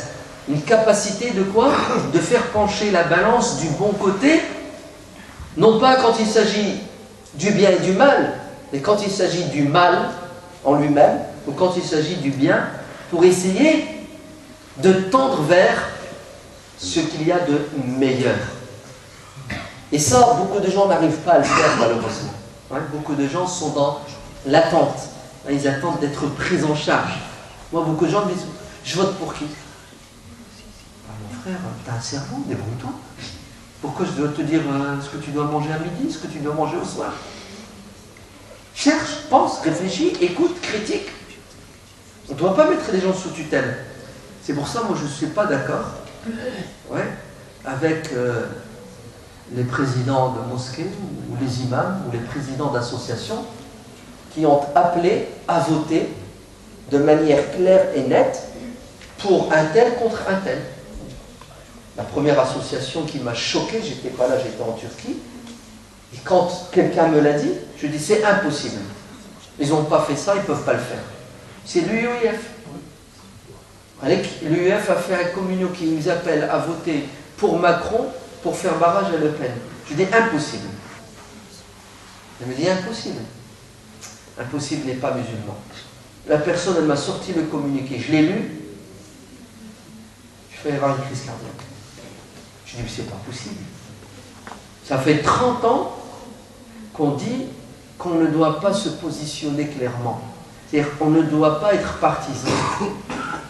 Une capacité de quoi? De faire pencher la balance du bon côté. Non pas quand il s'agit du bien et du mal, mais quand il s'agit du mal en lui-même, ou quand il s'agit du bien, pour essayer de tendre vers ce qu'il y a de meilleur. Et ça, beaucoup de gens n'arrivent pas à le faire malheureusement. Beaucoup de gens sont dans l'attente. Ils attendent d'être pris en charge. Moi, beaucoup de gens me disent, je vote pour qui? Mon frère, tu as un cerveau, débrouille-toi. Pourquoi je dois te dire ce que tu dois manger à midi, ce que tu dois manger au soir? Cherche, pense, réfléchis, écoute, critique. On ne doit pas mettre les gens sous tutelle. C'est pour ça, moi, je ne suis pas d'accord avec les présidents de mosquées, ou les imams, ou les présidents d'associations qui ont appelé à voter de manière claire et nette pour un tel contre un tel. La première association qui m'a choqué, j'étais pas là, j'étais en Turquie, et quand quelqu'un me l'a dit, je dis c'est impossible. Ils n'ont pas fait ça, ils ne peuvent pas le faire. C'est l'UEF. L'UEF a fait un communiqué qui nous appelle à voter pour Macron pour faire barrage à Le Pen. Je dis impossible. Elle me dit impossible. Impossible n'est pas musulman. La personne, elle m'a sorti le communiqué, je l'ai lu, je fais avoir une crise cardiaque. Je dis, mais c'est pas possible. Ça fait 30 ans qu'on dit qu'on ne doit pas se positionner clairement. C'est-à-dire qu'on ne doit pas être partisan.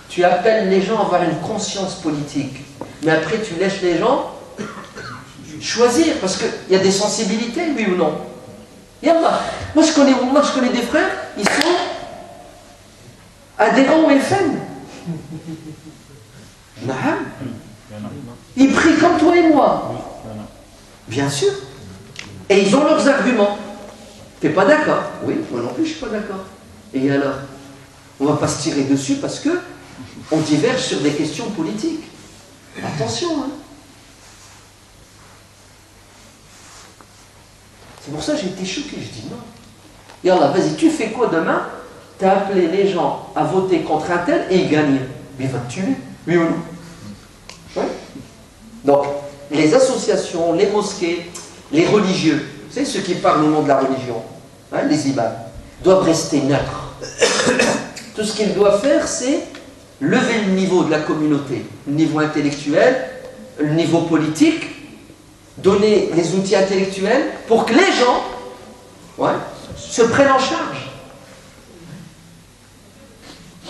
Tu appelles les gens à avoir une conscience politique, mais après tu laisses les gens choisir, parce qu'il y a des sensibilités, oui ou non. Yallah. Moi je connais des frères, ils sont adhérents au FN. Ils prient comme toi et moi. Bien sûr. Et ils ont leurs arguments. T'es pas d'accord? Oui, moi non plus je suis pas d'accord. Et alors? On va pas se tirer dessus parce que on diverge sur des questions politiques. Attention, hein. C'est pour ça que j'ai été choqué. Je dis non. Yallah, vas-y, tu fais quoi demain? Tu as appelé les gens à voter contre un tel et ils gagnent. Mais il va te tuer, oui ou non? Oui. Donc, les associations, les mosquées, les religieux, vous savez, ceux qui parlent au nom de la religion, les imams, doivent rester neutres. Tout ce qu'ils doivent faire, c'est lever le niveau de la communauté, le niveau intellectuel, le niveau politique, donner les outils intellectuels pour que les gens se prennent en charge.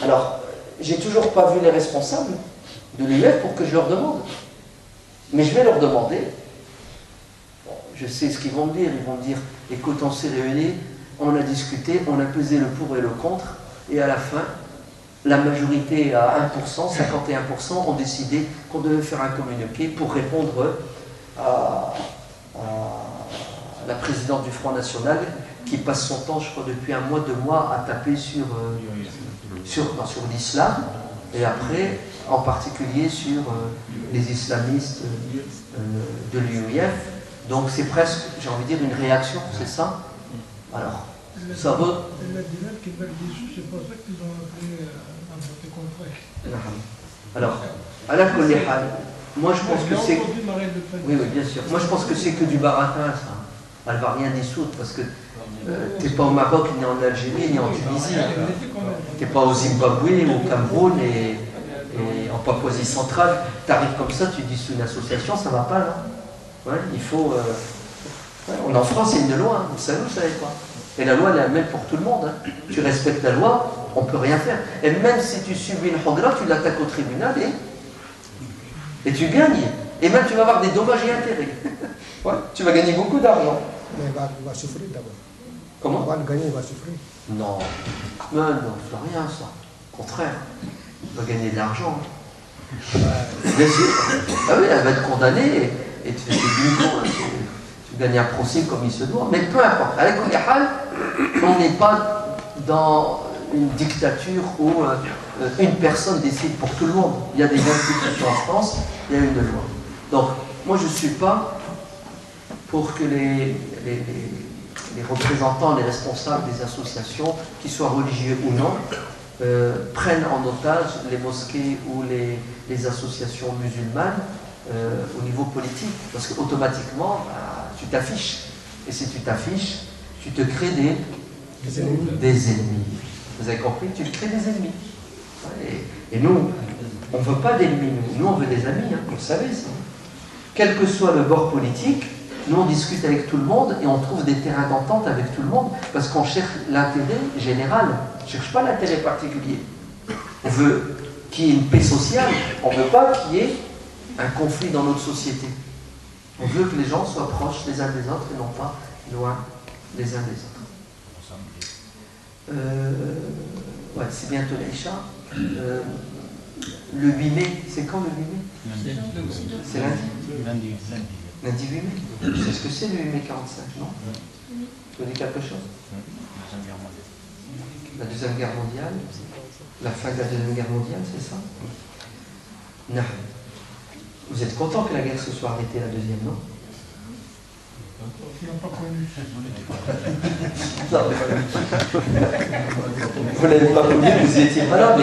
Alors, j'ai toujours pas vu les responsables de l'UEF pour que je leur demande. Mais je vais leur demander. Bon, je sais ce qu'ils vont me dire. Ils vont me dire, écoute, on s'est réunis, on a discuté, on a pesé le pour et le contre, et à la fin, la majorité à 1%, 51% ont décidé qu'on devait faire un communiqué pour répondre à la présidente du Front National qui passe son temps, je crois, depuis 1 mois, 2 mois, à taper sur l'islam, et après, en particulier sur les islamistes de l'UIF. Donc c'est presque, j'ai envie de dire, une réaction, c'est ça? Alors, ça va. C'est pour ça qu'ils ont appelé un vote contre. Alors, à la colléhal, moi je pense que c'est. Oui, bien sûr. Moi je pense que c'est que du baratin, ça. Elle ne va rien dissoudre parce que tu n'es pas au Maroc, ni en Algérie, ni en Tunisie. Tu n'es pas au Zimbabwe, au Cameroun et en Papouasie centrale. Tu arrives comme ça, tu dissous une association, ça ne va pas, là. Ouais, il faut. En France, il y a une loi, vous savez pas. Et la loi, elle est la même pour tout le monde. Hein. Tu respectes la loi, on ne peut rien faire. Et même si tu subis une hongra, tu l'attaques au tribunal et tu gagnes. Et même tu vas avoir des dommages et intérêts. Ouais, tu vas gagner beaucoup d'argent. Mais il va souffrir d'abord. Comment? Il va gagner, il va souffrir. Non. Mais non, c'est rien ça. Au contraire, il va gagner de l'argent. Bien sûr. Ah oui, elle va être condamnée et tu fais des bingo. Tu gagnes un procès comme il se doit. Mais peu importe. À l'école, on n'est pas dans une dictature où une personne décide pour tout le monde. Il y a des institutions en France, il y a une loi. Donc, moi je ne suis pas pour que les représentants, les responsables des associations, qu'ils soient religieux ou non, prennent en otage les mosquées ou les associations musulmanes au niveau politique. Parce qu'automatiquement, tu t'affiches. Et si tu t'affiches, tu te crées des ennemis. Vous avez compris? Tu te crées des ennemis. Et nous, on ne veut pas d'ennemis. Nous, on veut des amis. Hein, vous le savez, ça. Quel que soit le bord politique, nous, on discute avec tout le monde et on trouve des terrains d'entente avec tout le monde parce qu'on cherche l'intérêt général. On ne cherche pas l'intérêt particulier. On veut qu'il y ait une paix sociale. On ne veut pas qu'il y ait un conflit dans notre société. On veut que les gens soient proches les uns des autres et non pas loin les uns des autres. Ouais, c'est bientôt l'Aïcha. Le 8 mai, c'est quand le 8 mai? C'est lundi. Lundi 8 mai. Tu sais ce que c'est le 8 mai 45, non? Tu connais quelque chose? La Deuxième Guerre mondiale. La fin de la Deuxième Guerre mondiale, c'est ça? Non. Vous êtes content que la guerre se soit arrêtée, la deuxième, non? Non. Vous ne l'avez pas connu, vous étiez pas là,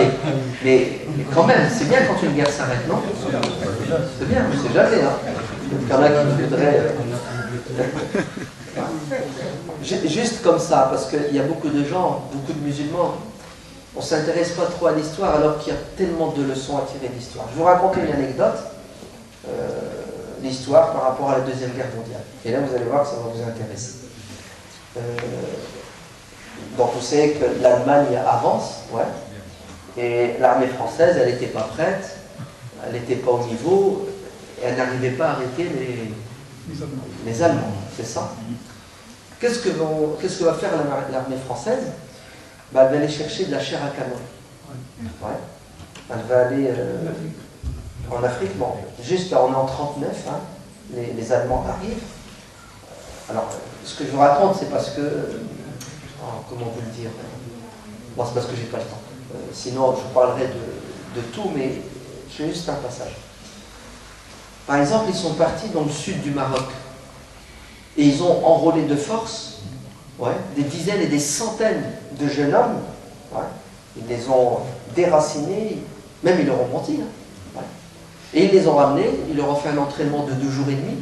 mais quand même, c'est bien quand une guerre s'arrête, non? C'est bien, je ne sais jamais. Hein. Il y en a qui voudraient. Juste comme ça, parce qu'il y a beaucoup de gens, beaucoup de musulmans, on ne s'intéresse pas trop à l'histoire alors qu'il y a tellement de leçons à tirer de l'histoire. Je vais vous raconter une anecdote. L'histoire par rapport à la Deuxième Guerre mondiale. Et là, vous allez voir que ça va vous intéresser. Donc, vous savez que l'Allemagne avance, ouais, et l'armée française, elle n'était pas prête, elle n'était pas au niveau, et elle n'arrivait pas à arrêter les Allemands, c'est ça? Qu'est-ce que va faire l'armée française? Ben, elle va aller chercher de la chair à canon. Ouais. Elle va aller... en Afrique, bon, juste on est en 39, hein, les Allemands arrivent. Alors, ce que je vous raconte, c'est parce que, comment vous le dire, bon, c'est parce que j'ai pas le temps. Sinon, je parlerai de tout, mais j'ai juste un passage. Par exemple, ils sont partis dans le sud du Maroc et ils ont enrôlé de force, ouais, des dizaines et des centaines de jeunes hommes. Ouais, ils les ont déracinés, même ils leur ont menti. Hein. Et ils les ont ramenés, ils leur ont fait un entraînement de 2 jours et demi,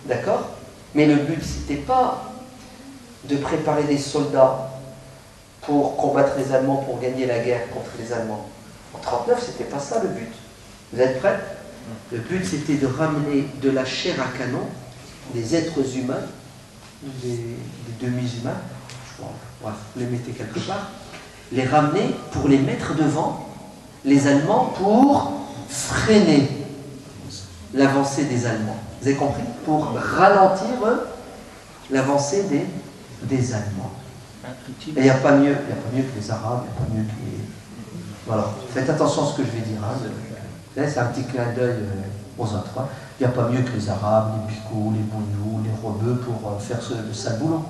d'accord? Mais le but, c'était pas de préparer des soldats pour combattre les Allemands, pour gagner la guerre contre les Allemands. En 1939, c'était pas ça le but. Vous êtes prêts? Le but, c'était de ramener de la chair à canon, des êtres humains, des demi-humains, bref, vous les mettez quelque part, les ramener pour les mettre devant les Allemands pour freiner l'avancée des Allemands. Vous avez compris? Pour ralentir l'avancée des Allemands. Et il n'y a pas mieux que les Arabes, il n'y a pas mieux que les... Voilà, faites attention à ce que je vais dire. Hein. C'est un petit clin d'œil aux autres. Hein. Il n'y a pas mieux que les Arabes, les Picots, les Bougnous, les Rebeux pour faire le sale boulot.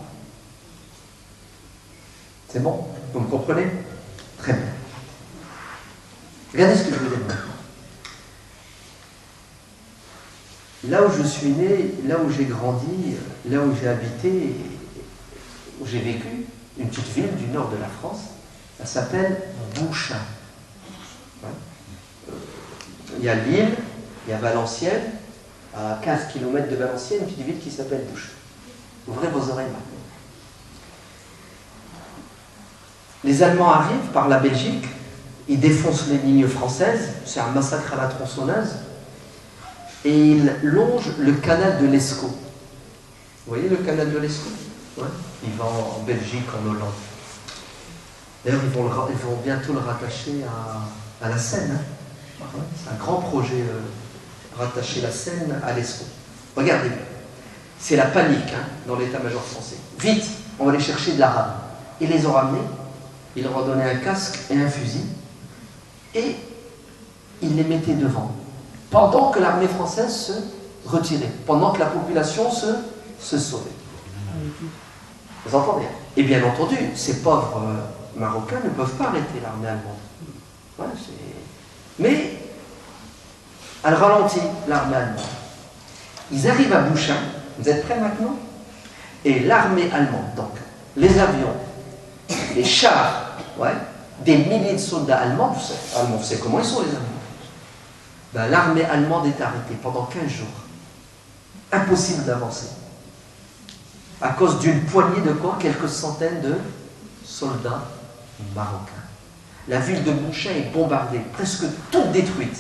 C'est bon? Vous me comprenez? Très bien. Regardez ce que je veux dire maintenant. Là où je suis né, là où j'ai grandi, là où j'ai habité, où j'ai vécu, une petite ville du nord de la France, elle s'appelle Bouchain. Il y a Lille, il y a Valenciennes, à 15 km de Valenciennes, une petite ville qui s'appelle Bouchain. Ouvrez vos oreilles maintenant. Les Allemands arrivent par la Belgique, ils défoncent les lignes françaises, c'est un massacre à la tronçonneuse, et ils longent le canal de l'Escaut. Vous voyez le canal de l'Escaut? Ouais. Ils vont en Belgique, en Hollande. D'ailleurs, ils vont bientôt le rattacher à la Seine. Hein. Ouais. C'est un grand projet, rattacher la Seine à l'Escaut. Regardez bien. C'est la panique hein, dans l'état-major français. Vite, on va aller chercher de l'arabe. Ils les ont ramenés, ils leur ont donné un casque et un fusil, et ils les mettaient devant. Pendant que l'armée française se retirait, pendant que la population se sauvait. Vous entendez? Et bien entendu, ces pauvres Marocains ne peuvent pas arrêter l'armée allemande. Ouais, mais elle ralentit l'armée allemande. Ils arrivent à Bouchain, vous êtes prêts maintenant? Et l'armée allemande, donc les avions, les chars, ouais, des milliers de soldats allemands, vous savez comment ils sont les Allemands? Ben, l'armée allemande est arrêtée pendant 15 jours. Impossible d'avancer. À cause d'une poignée de quoi? Quelques centaines de soldats marocains. La ville de Bouchain est bombardée, presque toute détruite.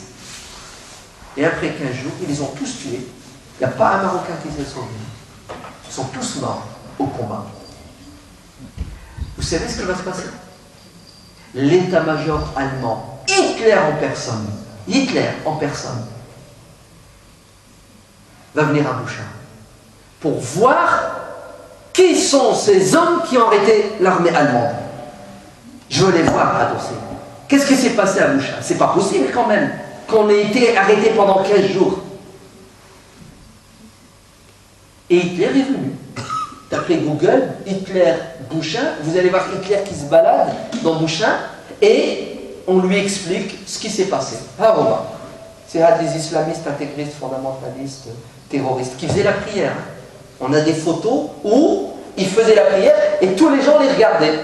Et après 15 jours, ils les ont tous tués. Il n'y a pas un Marocain qui s'est sauvé. Ils sont tous morts au combat. Vous savez ce qui va se passer? L'état-major allemand, Hitler en personne, va venir à Bouchain pour voir qui sont ces hommes qui ont arrêté l'armée allemande. Je veux les voir adossés. Qu'est-ce qui s'est passé à Bouchain? C'est pas possible quand même qu'on ait été arrêté pendant 15 jours. Et Hitler est venu. Tapez Google, Hitler, Bouchain, vous allez voir Hitler qui se balade dans Bouchain et on lui explique ce qui s'est passé. Ah, Romain, c'est des islamistes, intégristes, fondamentalistes, terroristes qui faisaient la prière. On a des photos où ils faisaient la prière et tous les gens les regardaient.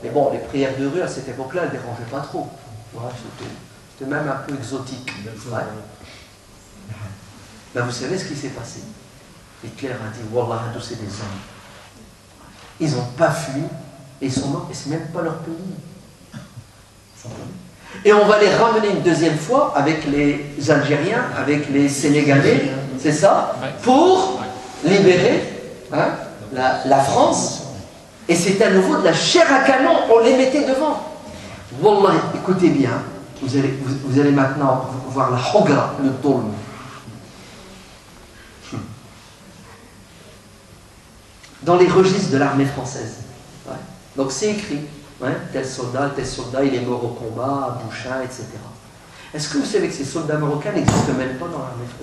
Mais bon, les prières de rue à cette époque-là, elles ne dérangeaient pas trop. Ouais, c'était même un peu exotique. Ouais. Ben, vous savez ce qui s'est passé? Hitler a dit, Wallah, c'est des hommes. Ils n'ont pas fui et ils sont morts, et ce n'est même pas leur pays. Et on va les ramener une deuxième fois avec les Algériens, avec les Sénégalais, c'est ça, pour libérer hein, la France. Et c'est à nouveau de la chair à canon, on les mettait devant. Wallah, écoutez bien, vous allez maintenant voir la hogra, le dolm. Dans les registres de l'armée française. Ouais. Donc c'est écrit, ouais, tel soldat, il est mort au combat, à Bouchain, etc. Est-ce que vous savez que ces soldats marocains n'existent même pas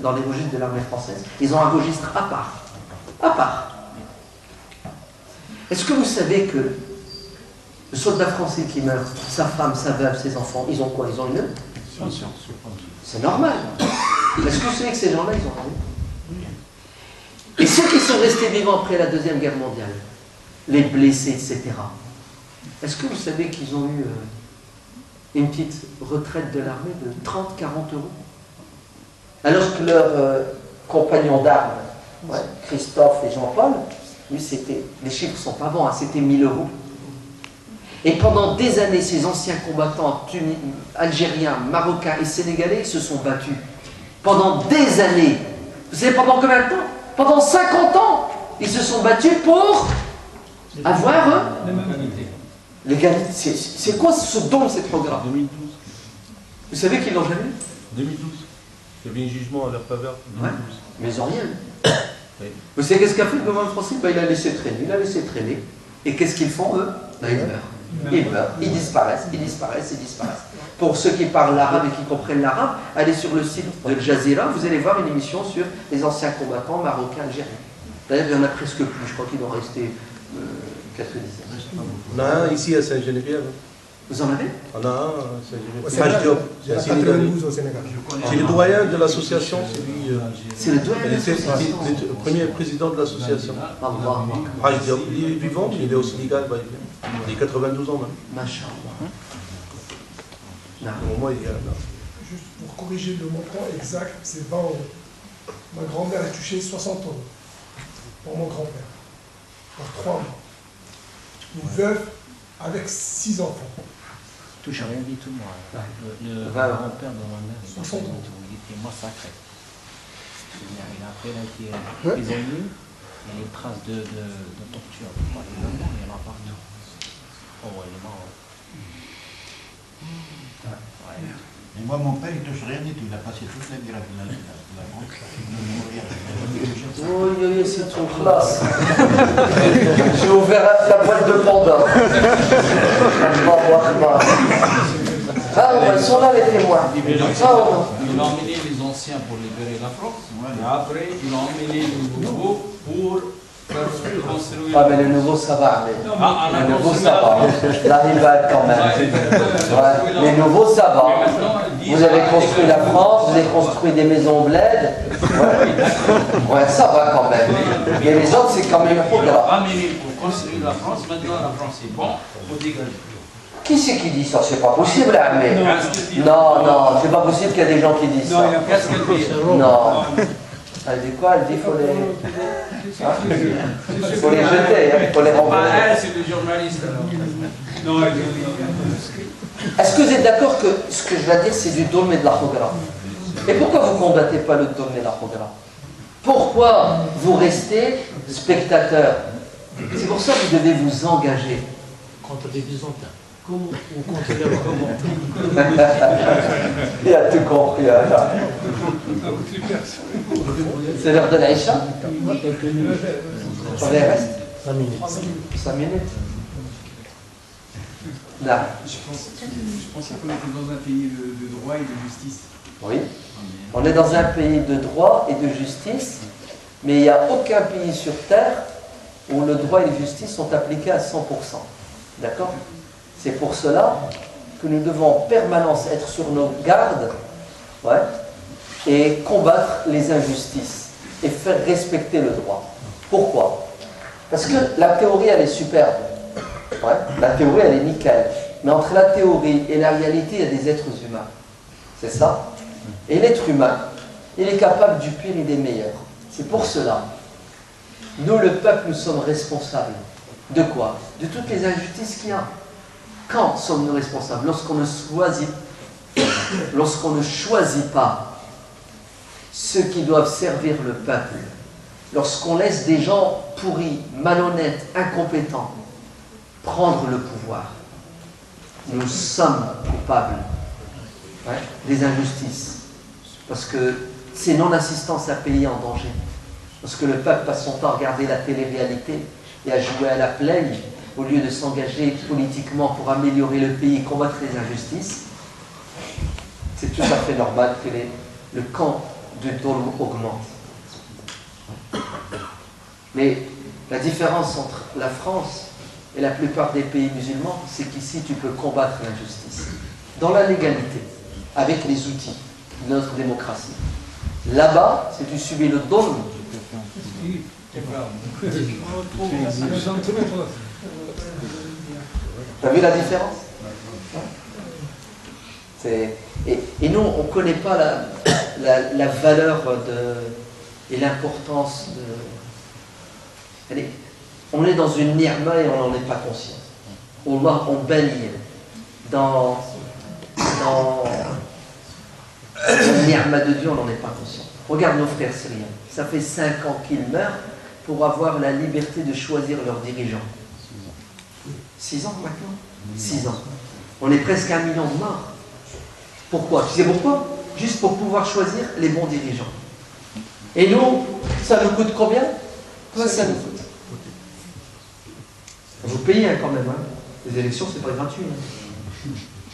dans les registres de l'armée française? Ils ont un registre à part. À part. Est-ce que vous savez que le soldat français qui meurt, sa femme, sa veuve, ses enfants, ils ont quoi? Ils ont une pension. C'est normal. Est-ce que vous savez que ces gens-là, ils ont rien? Et ceux qui sont restés vivants après la Deuxième Guerre mondiale, les blessés, etc., est-ce que vous savez qu'ils ont eu une petite retraite de l'armée de 30-40 euros? Alors que leurs compagnons d'armes, ouais, Christophe et Jean-Paul, lui, les chiffres ne sont pas bons, hein, c'était 1000 euros. Et pendant des années, ces anciens combattants algériens, marocains et sénégalais se sont battus. Pendant des années. Vous savez pendant combien de temps? Pendant 50 ans, ils se sont battus pour avoir l'égalité. C'est quoi ce don, ce programme? 2012. Vous savez qu'ils l'ont jamais eu? 2012. Il y avait un jugement à leur faveur. 2012. Ouais. Mais ils n'ont rien eu. Vous savez qu'est-ce qu'a fait le gouvernement français? Il a laissé traîner. Et qu'est-ce qu'ils font, eux? Ils meurent. Ils disparaissent. Pour ceux qui parlent l'arabe et qui comprennent l'arabe, allez sur le site de Al Jazeera, vous allez voir une émission sur les anciens combattants marocains, algériens. D'ailleurs, il n'y en a presque plus. Je crois qu'il doit rester quelques dizaines. On a un ici à Saint-Geneviève. Vous en avez? On a un à Saint-Geneviève. C'est un Sénégalais. C'est le doyen de l'association. C'est le doyen de C'est l'association. le premier président de l'association. Allah. Il est vivant, mais il est au Sénégal. Il a 92 ans même. Masha'Allah. Au moins, il y a là. Juste pour corriger le montant exact, c'est 20 euros. Ma grand-mère a touché 60 euros pour mon grand-père, pour 3 mois. Une veuve avec 6 enfants. Je touche rien du tout, moi. Le grand-père de ma mère, il était massacré. Il a après été prisonnier. Il y a les traces de torture. Il y en a partout. Oh, ouais, il est mort. Ouais. Et moi, mon père, il ne touche rien du tout. Il a passé toute la vie à la banque. Oui, c'est ton classe. J'ai ouvert la boîte de Pandore. Ah, ils sont là, les témoins. Il a emmené les anciens pour libérer la France. Et après, il a emmené les nouveaux pour construire. Ah, mais les nouveaux, ça va. Les nouveaux, ça va. Là, il va quand même. Ouais. Les nouveaux, ça va. Vous avez construit la France, vous avez construit des maisons bled. Ouais, ça va quand même. Mais les autres, c'est quand même un peu grave. Amené pour construire la France. Maintenant, la France est bon. Il faut dégager. Qui c'est qui dit ça? C'est pas possible, mais. Non, c'est pas possible qu'il y a des gens qui disent ça. Qu'est-ce qu'elle dit? Non. Elle dit quoi? Elle dit qu'il faut les. Faut les jeter, il faut les renvoyer. C'est le journaliste. Est-ce que vous êtes d'accord que ce que je vais dire, c'est du dolme et de la khogra? Et pourquoi vous ne combattez pas le dolme et de la khogra? Pourquoi vous restez spectateur? C'est pour ça que vous devez vous engager. Contre les Byzantins. Comment? Ou contre les Romains. Il a tout compris. C'est l'heure de l'Aïcha? Combien il reste? 5 minutes. 5 minutes. Là. Je pensais qu'on était dans un pays de droit et de justice. Oui. On est dans un pays de droit et de justice, mais il n'y a aucun pays sur Terre où le droit et la justice sont appliqués à 100%. D'accord? C'est pour cela que nous devons en permanence être sur nos gardes, et combattre les injustices et faire respecter le droit. Pourquoi? Parce que la théorie, elle est superbe. La théorie, elle est nickel. Mais entre la théorie et la réalité, il y a des êtres humains. C'est ça? Et l'être humain, il est capable du pire et des meilleurs. C'est pour cela, nous, le peuple, nous sommes responsables. De quoi? De toutes les injustices qu'il y a. Quand sommes-nous responsables? Lorsqu'on ne choisit pas ceux qui doivent servir le peuple. Lorsqu'on laisse des gens pourris, malhonnêtes, incompétents prendre le pouvoir. Nous sommes coupables des injustices. Parce que c'est non-assistance à pays en danger. Parce que le peuple passe son temps à regarder la télé-réalité et à jouer à la play au lieu de s'engager politiquement pour améliorer le pays et combattre les injustices. C'est tout à fait normal que le camp du Dolm augmente. Mais la différence entre la France et la plupart des pays musulmans, c'est qu'ici tu peux combattre l'injustice dans la légalité, avec les outils de notre démocratie. Là-bas, si tu subis le Dolm, t'as vu la différence? Et nous, on ne connaît pas la valeur et l'importance de... On est dans une ni'ma et on n'en est pas conscient. Allah, on baigne dans la ni'ma de Dieu, on n'en est pas conscient. Regarde nos frères syriens. Ça fait 5 ans qu'ils meurent pour avoir la liberté de choisir leurs dirigeants. 6 ans maintenant? 6 ans. On est presque 1 million de morts. Pourquoi? Tu sais pourquoi? Juste pour pouvoir choisir les bons dirigeants. Et nous, Ça nous coûte combien? Quoi ça nous coûte? Vous payez hein, quand même. Hein. Les élections, c'est pas gratuit. Hein.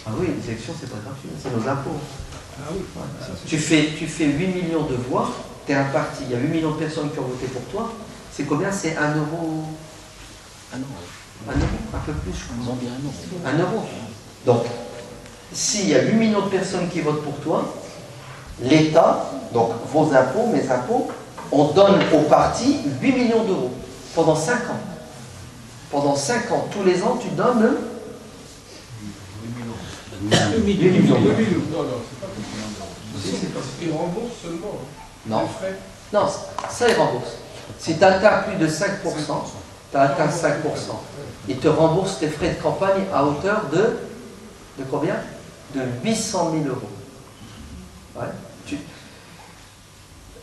Ah oui, les élections, c'est pas gratuit. C'est nos impôts. Ah oui. Tu fais 8 millions de voix, tu es un parti, il y a 8 millions de personnes qui ont voté pour toi. C'est combien? C'est 1 euro. 1 euro. 1 euro, un peu plus, je Ils crois. ont dit 1 euro. 1 euro. Donc, s'il y a 8 millions de personnes qui votent pour toi, l'État, donc vos impôts, mes impôts, on donne au parti 8 millions d'euros pendant 5 ans. Pendant 5 ans, tous les ans, tu donnes 2 millions. Non, non, c'est pas ils remboursent seulement. Non. Les frais. Non, ça, ils remboursent. Si tu atteins plus de 5%, tu as atteint 5%. Ils te remboursent tes frais de campagne à hauteur de combien? De 800 000 euros. Ouais.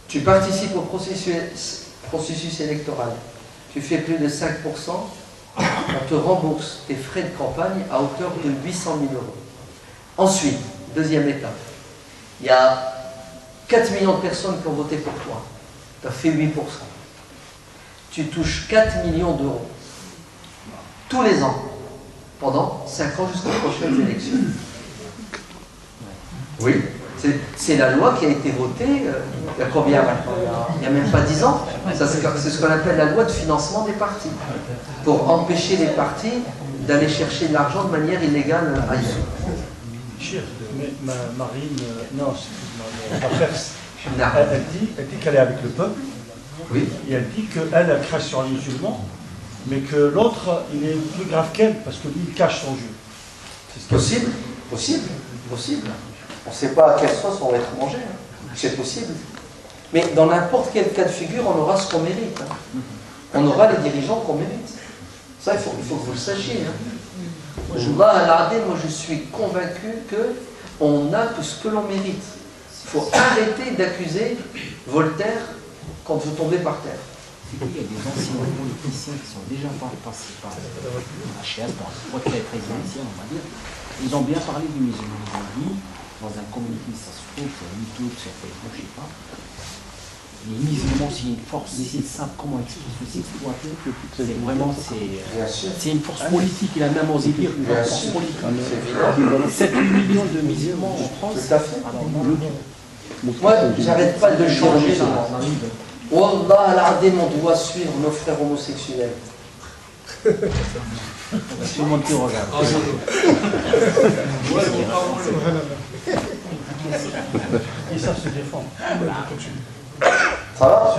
Tu participes au processus électoral. Tu fais plus de 5%, on te rembourse tes frais de campagne à hauteur de 800 000 euros. Ensuite, deuxième étape, il y a 4 millions de personnes qui ont voté pour toi. Tu as fait 8%. Tu touches 4 millions d'euros tous les ans, pendant 5 ans jusqu'aux prochaines élections. Oui, c'est la loi qui a été votée il y a combien maintenant? Il n'y a même pas 10 ans. C'est ce qu'on appelle la loi de financement des partis, pour empêcher les partis d'aller chercher de l'argent de manière illégale ailleurs. Mais Marine, non, excuse-moi, ma frère, elle dit qu'elle est avec le peuple, oui. Et elle dit qu'elle crache sur les musulmans, mais que l'autre, il est plus grave qu'elle, parce que lui, il cache son jeu. Possible, possible, possible. On ne sait pas à quelle sauce on va être mangé, hein. C'est possible. Mais dans n'importe quel cas de figure, on aura ce qu'on mérite. Hein. On aura les dirigeants qu'on mérite. Ça, il faut que vous le sachiez. Hein. Moi, je suis convaincu qu'on a tout ce que l'on mérite. Il faut arrêter d'accuser Voltaire quand vous tombez par terre. Il y a des anciens politiciens qui sont déjà passés par la chaise, dans le portrait présidentiel, on va dire. Ils ont bien parlé du musulman. Ils ont dit, dans un communiqué, ça se trouve sur YouTube, sur Facebook, je ne sais pas, les musulmans, c'est une force, ils savent comment s'exploiter. C'est vraiment, c'est une force politique, il a même osé dire une force politique. 7 millions de musulmans en France. Tout à fait. Moi, j'arrête pas de changer. Wallah al-Adim, on doit suivre nos frères homosexuels. Tout le monde qui regarde. Ils savent se défendre. Ça va?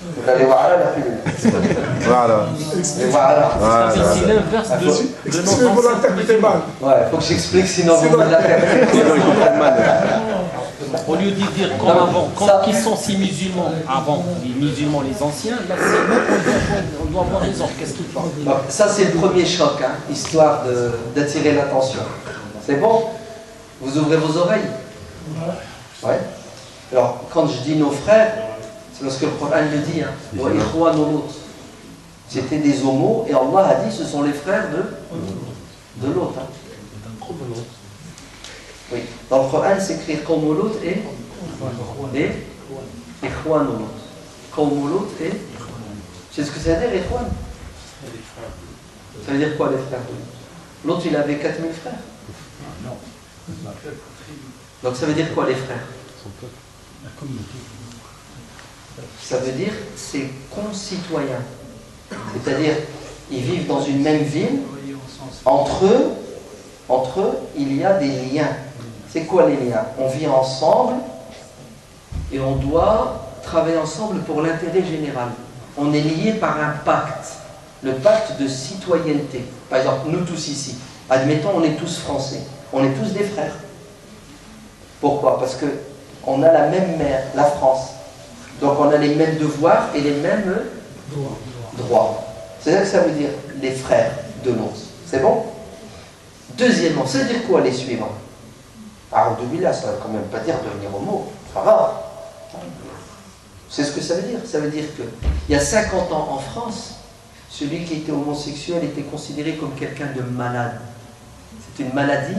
Vous allez voir la pilule. Voilà. C'est l'inverse de notre mal. Ouais, il faut que j'explique, sinon vous me la faites. Sinon ils comprennent mal. Au lieu de dire comme avant, quand ils sont si musulmans, avant, les musulmans, les anciens, là on doit voir les autres, qu'est-ce qu'ils font? Ça c'est le premier choc, hein, histoire d'attirer l'attention. C'est bon? Vous ouvrez vos oreilles? Ouais. Alors, quand je dis nos frères, c'est parce que le Coran le dit, hein. C'était des homos, et Allah a dit ce sont les frères de l'autre. Hein. Oui. Dans le Coran, c'est écrit Qawmulut et Ikhwanulut. Qawmulut et. C'est ce que ça veut dire, Ikhwan? Ça veut dire quoi, les frères? L'autre, il avait 4000 frères. Non. Donc ça veut dire quoi, les frères? Ça veut dire ses concitoyens. C'est-à-dire, ils vivent dans une même ville. Entre eux, il y a des liens. C'est quoi les liens? On vit ensemble et on doit travailler ensemble pour l'intérêt général. On est liés par un pacte, le pacte de citoyenneté. Par exemple, nous tous ici, admettons, on est tous français, on est tous des frères. Pourquoi? Parce qu'on a la même mère, la France. Donc on a les mêmes devoirs et les mêmes droits. C'est ça que ça veut dire, les frères de l'autre. C'est bon? Deuxièmement, ça veut dire quoi les suivants? Alors, là, ça ne veut quand même pas dire devenir homo. Ça va. C'est ce que ça veut dire. Ça veut dire qu'il y a 50 ans en France, celui qui était homosexuel était considéré comme quelqu'un de malade. C'est une maladie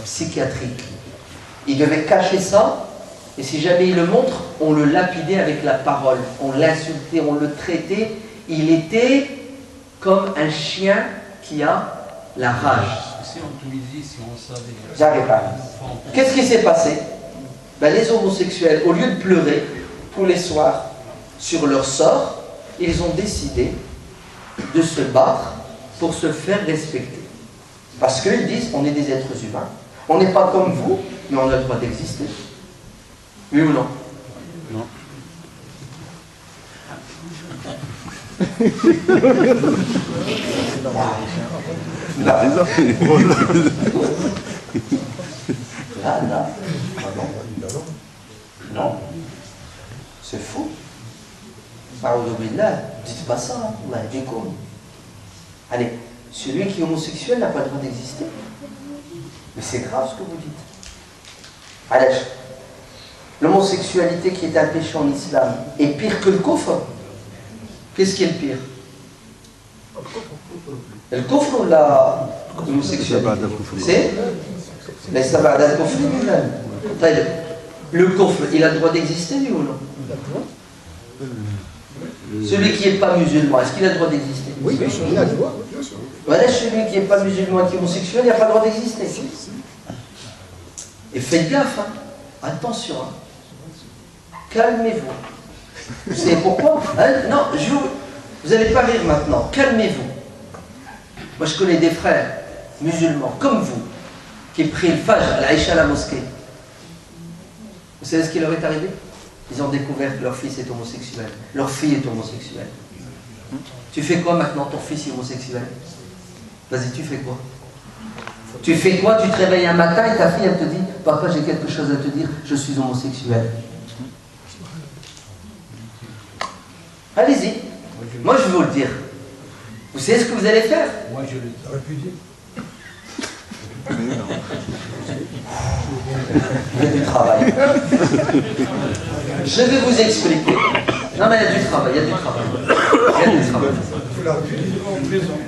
psychiatrique. Il devait cacher ça Et si jamais il le montre, on le lapidait avec la parole, on l'insultait, on le traitait. Il était comme un chien qui a la rage. Si en Tunisie, si on savait. J'arrive pas. Qu'est-ce qui s'est passé? Ben, les homosexuels, au lieu de pleurer tous les soirs sur leur sort, ils ont décidé de se battre pour se faire respecter. Parce qu'ils disent, on est des êtres humains, on n'est pas comme vous, mais on a le droit d'exister. Oui ou non? Non. Là. Non. C'est faux. Dites pas ça, hein. Allez, celui qui est homosexuel n'a pas le droit d'exister. Mais c'est grave ce que vous dites. Allez, l'homosexualité qui est un péché en islam est pire que le kufr. Qu'est-ce qui est le pire? Le kufr ou l'homosexualité? C'est le kufr, il a le droit d'exister, lui ou non? Celui qui n'est pas musulman, est-ce qu'il a le droit d'exister? Oui, bien sûr, il a le droit, bien sûr. Voilà, celui qui n'est pas musulman, qui est homosexuel, il n'a pas le droit d'exister. Et faites gaffe, hein. Attention, hein. Calmez-vous. Vous savez pourquoi? Non, vous n'allez pas rire maintenant. Calmez-vous. Moi, je connais des frères musulmans, comme vous, qui prient le Fajr, l'Aïcha à la mosquée. Vous savez ce qui leur est arrivé? Ils ont découvert que leur fils est homosexuel. Leur fille est homosexuelle. Tu fais quoi maintenant? Ton fils est homosexuel. Vas-y, tu fais quoi? Tu fais quoi? Tu te réveilles un matin et ta fille, elle te dit, papa, j'ai quelque chose à te dire, je suis homosexuel. Allez-y. Moi, je vais vous le dire. Vous savez ce que vous allez faire? Moi, je le Répudié. Il y a du travail. Je vais vous expliquer. Non, mais il y a du travail, il y a du travail. Il y a du travail.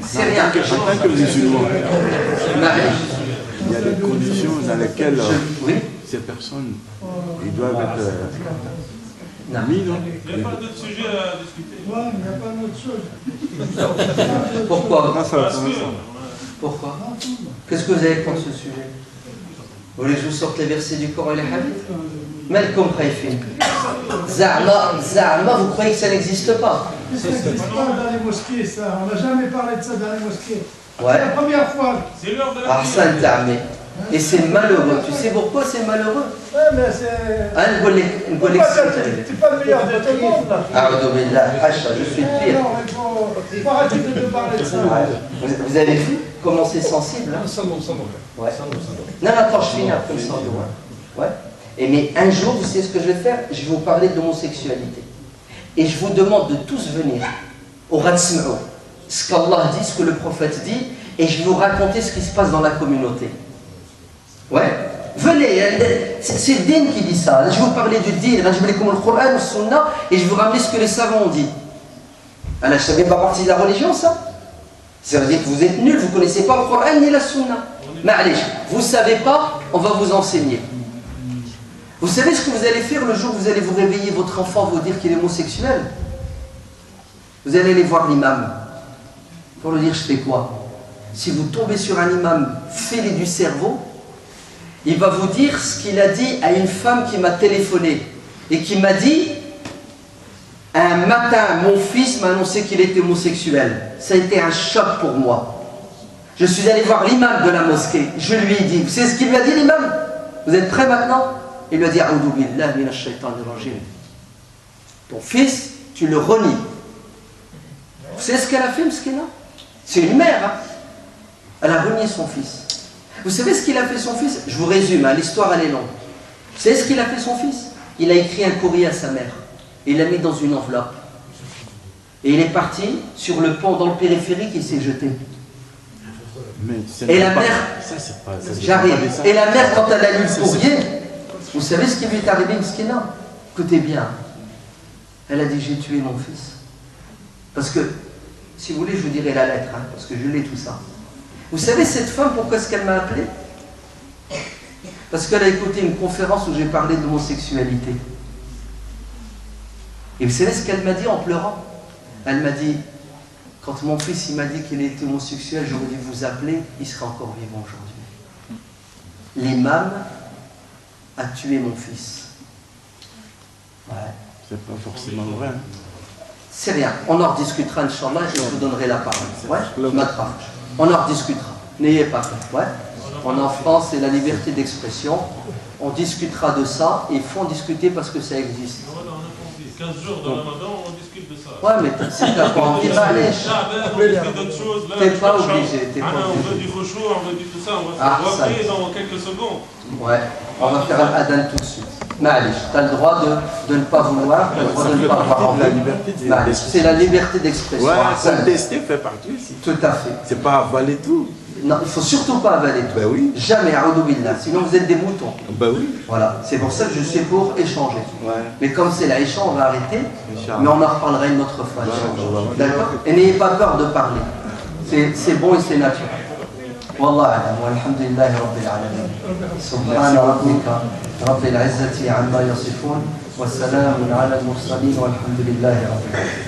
C'est rien. En tant que musulman, Marie. il y a des conditions dans lesquelles Oui. ces personnes ils doivent être Non. mis, non? Il n'y a pas d'autre sujet à discuter. Ouais, mais il n'y a pas d'autre chose. Pourquoi? Non, ça va ensemble. Pourquoi? Qu'est-ce que vous avez contre ce sujet? Vous voulez que je vous sorte les versets du Coran et les hadiths? Malcolm Khaïfin. Za'ma, vous croyez que ça n'existe pas? Ça n'existe pas dans les mosquées, ça. On n'a jamais parlé de ça dans les mosquées. Ouais. C'est la première fois. C'est l'heure de la Arsan Ta'amé. Et c'est malheureux. Tu sais pourquoi c'est malheureux? Ouais, mais c'est. Hein, Pourquoi t'es pas le meilleur de tout le monde, là? A'udhu billah, Hacha, je suis le pire. Non, il faut arrêter de parler de ça. Ouais. Vous avez vu comment c'est sensible, hein? Ouais. Non, attends, je finis après ça. Ouais. Et mais un jour, vous savez ce que je vais faire? Je vais vous parler de l'homosexualité. Et je vous demande de tous venir au Ratsma'ou. Ce qu'Allah dit, ce que le prophète dit, et je vais vous raconter ce qui se passe dans la communauté. Ouais? Venez, c'est le din qui dit ça. Je vais vous parler du din, je vais vous parler le Coran, le Sunna, et je vais vous ramener ce que les savants ont dit. Alors, ça ne fait pas partie de la religion, ça? Ça veut dire que vous êtes nuls, vous ne connaissez pas le Coran ni la Sunna. Mais allez, vous ne savez pas, on va vous enseigner. Vous savez ce que vous allez faire le jour où vous allez vous réveiller, votre enfant vous dire qu'il est homosexuel? Vous allez aller voir l'imam pour lui dire je fais quoi? Si vous tombez sur un imam fêlé du cerveau, il va vous dire ce qu'il a dit à une femme qui m'a téléphoné et qui m'a dit un matin mon fils m'a annoncé qu'il était homosexuel. Ça a été un choc pour moi. Je suis allé voir l'imam de la mosquée. Je lui ai dit, vous savez ce qu'il lui a dit l'imam? Vous êtes prêts maintenant? Il lui a dit A'udhu billahi minash shaitanir rajim. Ton fils, tu le renies. Vous savez ce qu'elle a fait, Mskina? C'est une mère, hein? Elle a renié son fils. Vous savez ce qu'il a fait son fils? Je vous résume, hein, l'histoire elle est longue. Vous savez ce qu'il a fait son fils? Il a écrit un courrier à sa mère. Il l'a mis dans une enveloppe. Et il est parti sur le pont dans le périphérique et il s'est jeté. Et la mère, j'arrive. Et la mère, quand elle a lu le courrier, vous savez ce qui lui est arrivé, Mskina? Écoutez bien. Elle a dit j'ai tué mon fils. Parce que, si vous voulez, je vous dirai la lettre, hein, parce que je l'ai tout ça. Vous savez cette femme, pourquoi est-ce qu'elle m'a appelé? Parce qu'elle a écouté une conférence où j'ai parlé de l'homosexualité. Et vous savez ce qu'elle m'a dit en pleurant? Elle m'a dit, quand mon fils il m'a dit qu'il était homosexuel, j'aurais dû vous appeler, il serait encore vivant aujourd'hui. L'imam a tué mon fils. Ouais. C'est pas forcément vrai. Hein. C'est rien. On en rediscutera, Inch'Allah, et je vous donnerai la parole. Ouais, je m'attrape. On en rediscutera. N'ayez pas peur. Ouais. On est en France, c'est la liberté d'expression. On discutera de ça, et il faut en discuter parce que ça existe. 15 jours de Ramadan, on discute de ça. Ouais, mais si t'as pas envie, bah allez. On discute d'autres choses. T'es pas obligé. On veut du khushu, on veut du tout ça. On va Ah, se reprendre dans quelques secondes. Ouais, on va faire un adhan tout de suite. Ma'alish, t'as le droit de ne pas vouloir, le droit de ne pas avoir envie. C'est la liberté d'expression. Ouais, contester fait partie aussi. Tout à fait. C'est pas avaler tout. Non, il ne faut surtout pas avaler tout. Ben oui. Jamais, a'oudou billah. Sinon vous êtes des moutons. Ben oui. Voilà, c'est pour ça que je suis pour échanger. Ouais. Mais comme c'est là, échange, on va arrêter. Inch'Allah. Mais on en reparlera une autre fois. Ouais. D'accord? Et n'ayez pas peur de parler. C'est bon et c'est naturel. والله أعلم والحمد لله رب العالمين سبحان ربك رب العزة عما يصفون والسلام على المرسلين والحمد لله رب العالمين